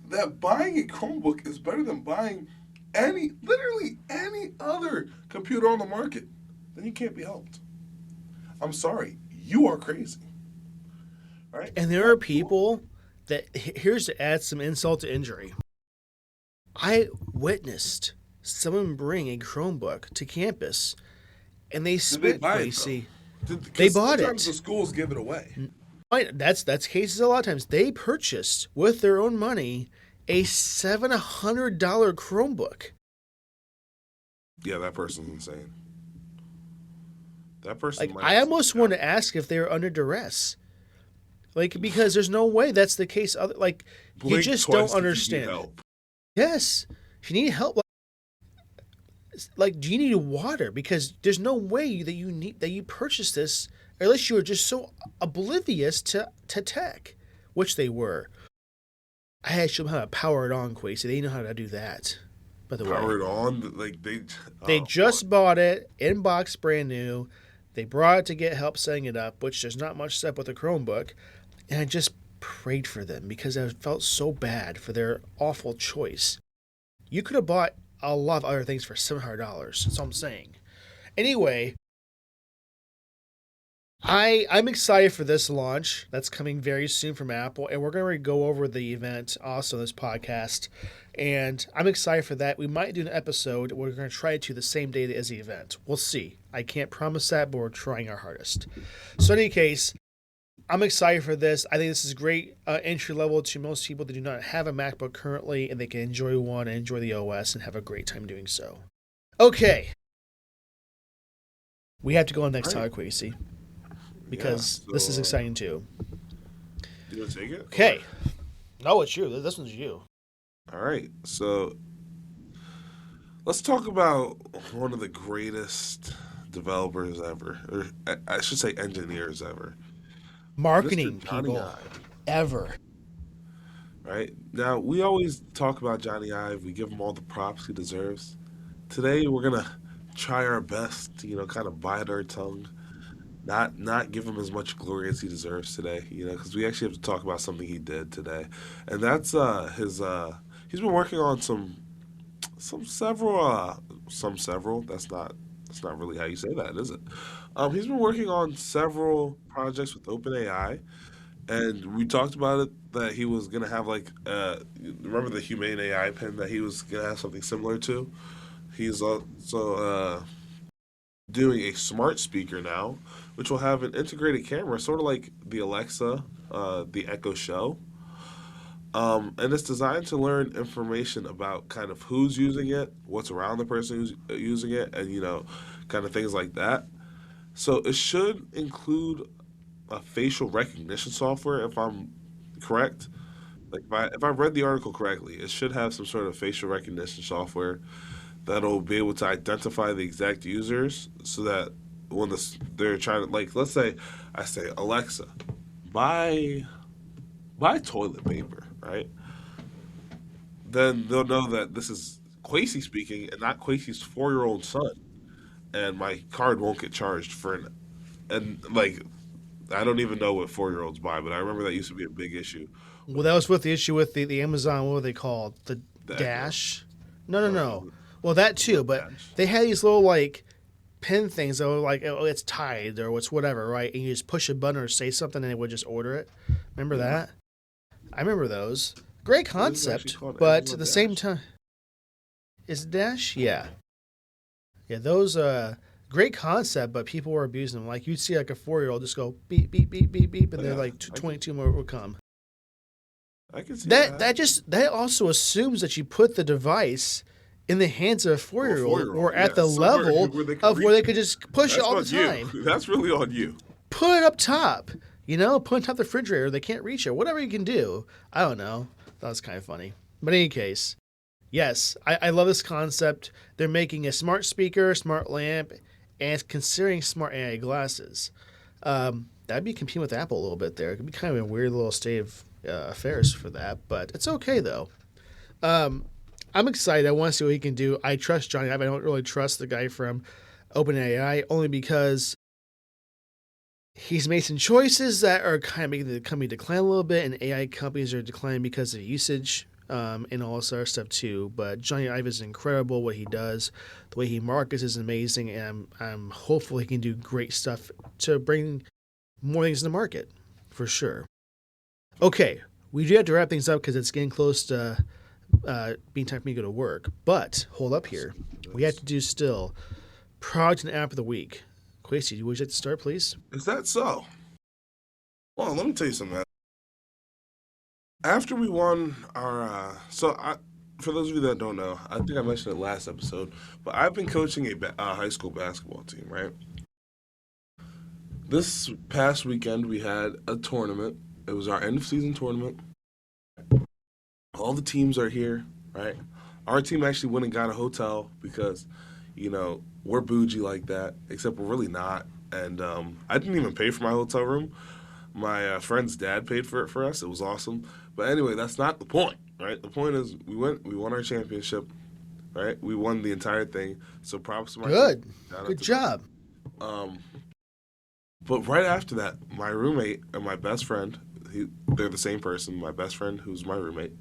C: that buying a Chromebook is better than buying literally any other computer on the market, then you can't be helped. I'm sorry, you are crazy, right?
B: And there are people that here's to add some insult to injury. I witnessed someone bring a Chromebook to campus and they
C: Did they
B: spent
C: buy it though?
B: Gracie. They
C: Because
B: bought
C: sometimes the
B: it.
C: schools give it away.
B: That's cases a lot of times. They purchased with their own money a $700 Chromebook.
C: Yeah, that person's insane. That person
B: Like
C: might
B: I
C: have
B: almost
C: something
B: want
C: else.
B: to ask if they're under duress. Like because there's no way that's the case. Like you
C: Blink
B: just don't
C: twice if you need
B: understand.
C: help.
B: Yes, if you need help, like do you need water? Because there's no way that you purchase this unless you are just so oblivious to tech, which they were. I had to show them how to power it on, Quasi. They know how to do that. By the way,
C: Power it on, like they.
B: they
C: Oh boy.
B: just bought it in box, brand new. They brought it to get help setting it up, which there's not much set up with a Chromebook, and I just prayed for them because I felt so bad for their awful choice. You could have bought a lot of other things for $700. That's all I'm saying. Anyway, I'm excited for this launch that's coming very soon from Apple, and we're going to go over the event also in this podcast. And I'm excited for that. We might do an episode. We're going to try to the same day as the event. We'll see. I can't promise that, but we're trying our hardest. So, in any case, I'm excited for this. I think this is great entry level to most people that do not have a MacBook currently, and they can enjoy one and enjoy the OS and have a great time doing so. Okay. We have to go on next
C: Right.
B: topic, Quasi,
C: Yeah.
B: because this is exciting too.
C: Do you want to take it?
B: Okay. No, it's you. This one's you.
C: All right. So let's talk about one of the greatest developers ever, or I should say engineers ever, Mr.
B: Marketing
C: Johnny
B: people
C: Ive.
B: ever.
C: Right now, we always talk about Johnny Ive. We give him all the props he deserves. Today, we're gonna try our best to, kind of bite our tongue, not give him as much glory as he deserves today. Because we actually have to talk about something he did today, and that's his. He's been working on some several. That's not really how you say that, is it? He's been working on several projects with OpenAI, and we talked about it that he was gonna have like remember the humane AI pen that he was gonna have something similar to. He's also doing a smart speaker now, which will have an integrated camera, sort of like the Alexa, the Echo Show. And it's designed to learn information about kind of who's using it, what's around the person who's using it, and kind of things like that. So it should include a facial recognition software, if I'm correct. Like if I read the article correctly, it should have some sort of facial recognition software that'll be able to identify the exact users so that when they're trying to, like, let's say I say, Alexa, buy toilet paper, right? Then they'll know that this is Quasi speaking and not Quasi's 4 year old son, and my card won't get charged for an and like I don't even know what 4 year olds buy, but I remember that used to be a big issue
B: Well,
C: with
B: that was with the issue with the Amazon. What were they called? The
C: the Echo.
B: Dash? No, no,
C: Or
B: no. Well, that too. But
C: Dash.
B: they had these little like pin things that were like, oh, it's tied or it's whatever, right? And you just push a button or say something, and it would just order it. Remember
C: Yeah,
B: that? I remember those. Great
C: it was actually
B: concept,
C: called
B: but at
C: Amazon
B: the same
C: Dash.
B: time, is it Dash? Yeah, yeah. Those great concept, but people were abusing them. Like you'd see like a 4 year old just go beep beep beep beep beep, and then
C: Yeah,
B: like
C: I can
B: 22 more would come.
C: I can see
B: That
C: that.
B: that just that also assumes that you put the device in the hands of a four
C: Or a
B: year
C: four
B: old
C: year
B: or
C: old,
B: at
C: yeah,
B: the
C: somewhere
B: level
C: where they can
B: of where they
C: reach
B: could
C: it.
B: just push it
C: That's
B: all the
C: on you.
B: time.
C: That's really on you.
B: Put it up top, put it on top of the refrigerator. They can't reach it. Whatever you can do. I don't know. That was kind of funny. But in any case, yes, I love this concept. They're making a smart speaker, smart lamp, and considering smart AI glasses. That'd be competing with Apple a little bit there. It could be kind of a weird little state of affairs for that, but it's okay though. Um, I'm excited. I want to see what he can do. I trust Johnny Ive. I don't really trust the guy from OpenAI only because he's made some choices that are kind of making the company decline a little bit, and AI companies are declining because of usage and all this other stuff too. But Johnny Ive is incredible what he does. The way he markets is amazing, and I'm hopeful he can do great stuff to bring more things to the market for sure. Okay, we do have to wrap things up because it's getting close to being time for me to go to work. But hold up
C: Let's
B: here.
C: do
B: We have
C: this.
B: to do still product and app of the week. Quasi, would you like to start, please?
C: Is that so? Well, let me tell you something. After we won our, for those of you that don't know, I think I mentioned it last episode, but I've been coaching a high school basketball team, right? This past weekend we had a tournament. It was our end of season tournament. All the teams are here, right? Our team actually went and got a hotel because, we're bougie like that, except we're really not. And I didn't even pay for my hotel room. My friend's dad paid for it for us. It was awesome. But anyway, that's not the point, right? The point is we won our championship, right? We won the entire thing. So props to my team.
B: Good.
C: Shout out
B: Good
C: to them.
B: job.
C: Um, but right after that, my roommate and my best friend, they're the same person. My best friend, who's my roommate,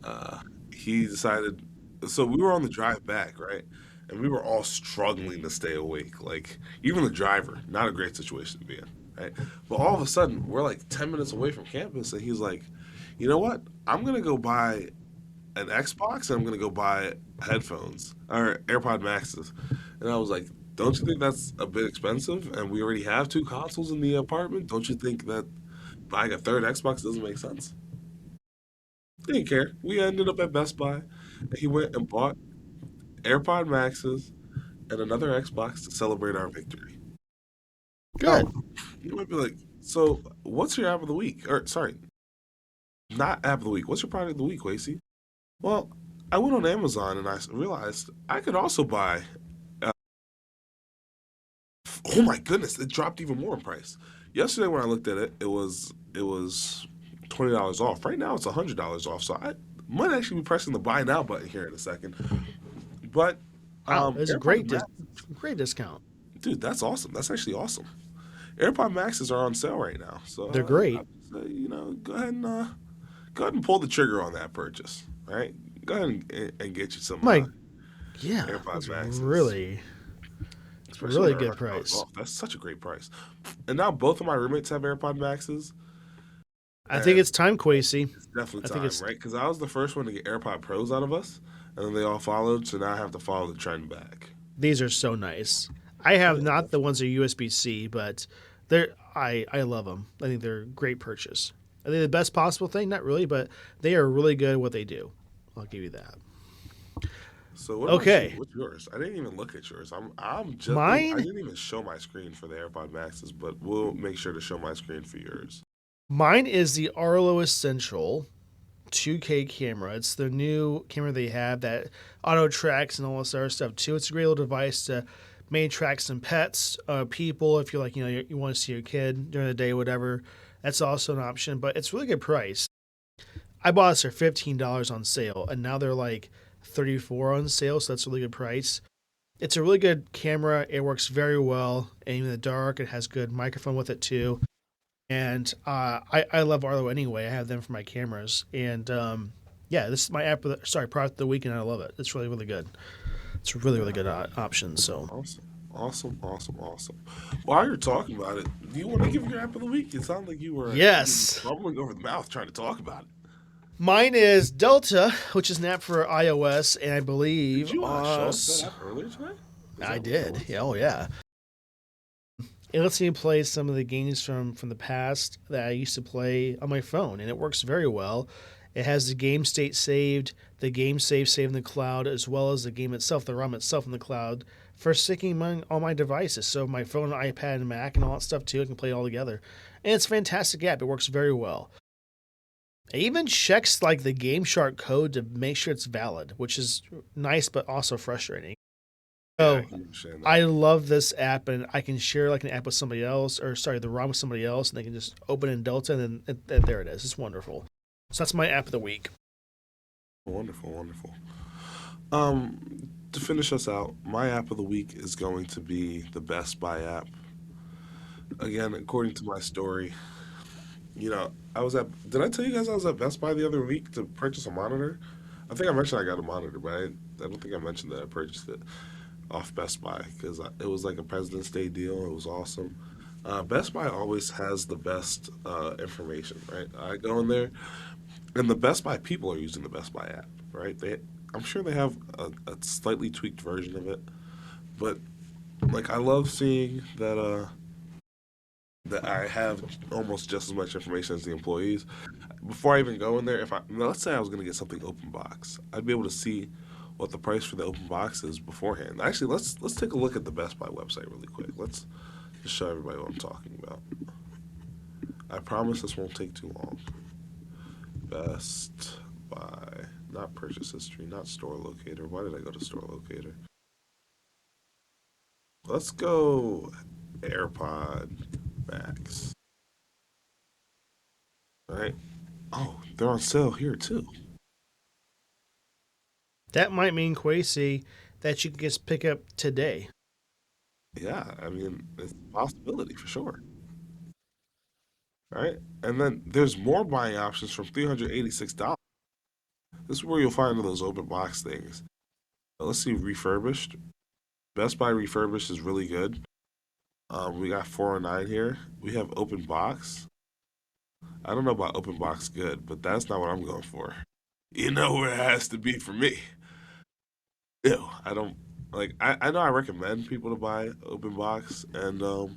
C: uh, he decided. So we were on the drive back, right? And we were all struggling to stay awake. Like even the driver, not a great situation to be in, right? But all of a sudden, we're like 10 minutes away from campus, and he's like, "You know what? I'm gonna go buy an Xbox and I'm gonna go buy headphones or AirPod Maxes." And I was like, "Don't you think that's a bit expensive? And we already have two consoles in the apartment. Don't you think that buying a third Xbox doesn't make sense?" He didn't care. We ended up at Best Buy, and he went and bought AirPod Maxes and another Xbox to celebrate our victory. Now,
B: Good.
C: you might be like, "So, what's your app of the week?" Or, sorry, not app of the week. What's your product of the week, Lacey? Well, I went on Amazon and I realized I could also buy. Uh, oh my goodness, it dropped even more in price. Yesterday when I looked at it, it was $20 off. Right now it's $100 off. So I might actually be pressing the buy now button here in a second. But
B: Wow, it's a
C: AirPod Max,
B: great discount.
C: dude, that's awesome. That's actually awesome. AirPod Maxes are on sale right now, so
B: They're great.
C: I'd say, go ahead and pull the trigger on that purchase. All right, go ahead and get you some
B: My, yeah,
C: AirPod
B: that's
C: Maxes, especially when
B: really
C: they're
B: good
C: $100
B: price.
C: off. That's such a great price. And now both of my roommates have AirPod Maxes,
B: I think
C: and
B: it's time, Quasi.
C: it's definitely
B: I think
C: time,
B: it's
C: right? Because I was the first one to get AirPod Pros out of us, and then they all followed. So now I have to follow the trend back.
B: these are so nice. I have
C: Yeah,
B: not the ones that are USB C, but I love them. I think they're a great purchase. Are they the best possible thing? Not really, but they are really good at what they do. I'll give you that.
C: So what about you?
B: Okay,
C: What's yours? I didn't even look at yours. I'm just I
B: mine
C: didn't even show my screen for the AirPod Maxes, but we'll make sure to show my screen for yours.
B: mine is the Arlo Essential 2K camera. It's the new camera they have that auto tracks and all this other stuff too. It's a great little device to maybe track some pets, people. If you're like, you want to see your kid during the day, whatever. That's also an option, but it's really good price. I bought this for $15 on sale, and now they're like 34 on sale, so that's a really good price. It's a really good camera. It works very well, and in the dark, it has good microphone with it too. And I love Arlo anyway. I have them for my cameras, and yeah, this is my product of the week, and I love it. It's really really good. It's a really really good option. So
C: Awesome. While you're talking about it, do you want to give your app of the week? It sounded like you were
B: yes,
C: bubbling over the mouth trying to talk about it.
B: mine is Delta, which is an app for iOS, and I believe
C: Did you show us that app earlier today?
B: I did. Yeah, oh yeah. It lets me play some of the games from the past that I used to play on my phone, and it works very well. It has the game state saved, the game saved in the cloud, as well as the game itself, the ROM itself in the cloud, for syncing among all my devices. So my phone, iPad, and Mac, and all that stuff too, I can play it all together. And it's a fantastic app. It works very well. It even checks like the Game Shark code to make sure it's valid, which is nice but also frustrating. So I love this app, and I can share like an app with somebody else, the ROM with somebody else, and they can just open in Delta, and then there it is. It's wonderful. So that's my app of the week.
C: Wonderful. To finish us out, my app of the week is going to be the Best Buy app. Again, according to my story, did I tell you guys I was at Best Buy the other week to purchase a monitor? I think I mentioned I got a monitor, but I don't think I mentioned that I purchased it off Best Buy because it was like a President's Day deal. It was awesome. Best Buy always has the best information, right? I go in there, and the Best Buy people are using the Best Buy app, right? I'm sure they have a slightly tweaked version of it, but like I love seeing that I have almost just as much information as the employees. Before I even go in there, let's say I was going to get something open box, I'd be able to see what the price for the open box is beforehand. Actually, let's take a look at the Best Buy website really quick. Let's just show everybody what I'm talking about. I promise this won't take too long. Best Buy, not purchase history, not store locator. Why did I go to store locator? Let's go AirPod Max. All right. Oh, they're on sale here too.
B: That might mean, Quasi, that you can just pick up today.
C: Yeah, I mean, it's a possibility for sure. All right. And then there's more buying options from $386. This is where you'll find those open box things. Let's see, refurbished. Best Buy refurbished is really good. We got 409 here. We have open box. I don't know about open box good, but that's not what I'm going for. You know where it has to be for me. Ew, I don't like. I know I recommend people to buy open box and
B: How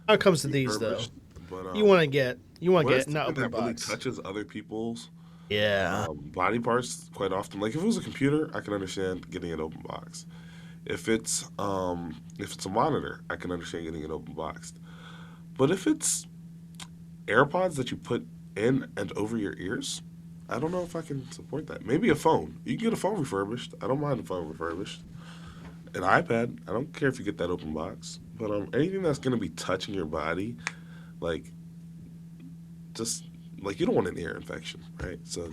B: it comes to these though,
C: refurbished, but
B: you want to get
C: when it's
B: not
C: something
B: open
C: that really
B: box.
C: touches other people's
B: Yeah,
C: body parts, quite often. Like if it was a computer, I can understand getting an open box. If it's a monitor, I can understand getting it open boxed. But if it's AirPods that you put in and over your ears, I don't know if I can support that. Maybe a phone. You can get a phone refurbished. I don't mind a phone refurbished. An iPad. I don't care if you get that open box. But anything that's gonna be touching your body, like just like you don't want an ear infection, right? So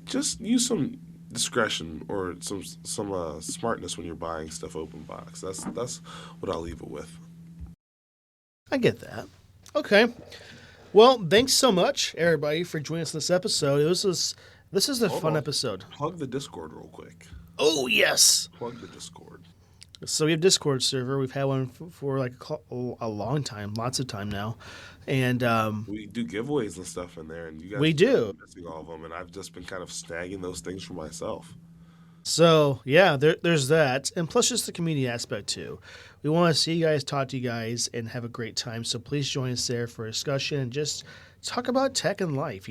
C: just use some discretion or some smartness when you're buying stuff open box. That's what I'll leave it with.
B: I get that. Okay. Well, thanks so much, everybody, for joining us in this episode. This is a
C: Hold
B: fun
C: on.
B: episode.
C: Plug the Discord real quick.
B: Oh yes.
C: Plug the Discord.
B: So we have Discord server. We've had one for like a long time, lots of time now, and
C: We do giveaways and stuff in there, and you guys
B: we
C: have
B: do.
C: been missing all of them, and I've just been kind of snagging those things for myself.
B: So yeah, there's that, and plus just the community aspect too. We want to see you guys, talk to you guys, and have a great time. So please join us there for a discussion and just talk about tech and life.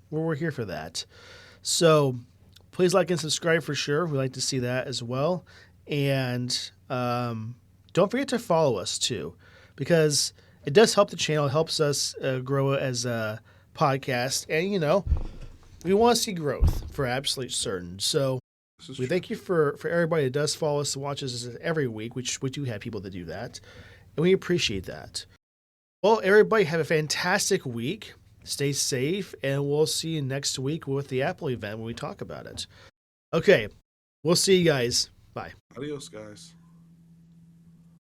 B: We're here for that. So please like and subscribe for sure. We like to see that as well, and don't forget to follow us too, because it does help the channel. It helps us grow as a podcast, and we want to see growth for absolute certain. So we thank you for everybody that does follow us and watches us every week, which we do have people that do that, and we appreciate that. Well, everybody have a fantastic week. Stay safe, and we'll see you next week with the Apple event when we talk about it. Okay, we'll see you guys. Bye.
C: Adios, guys.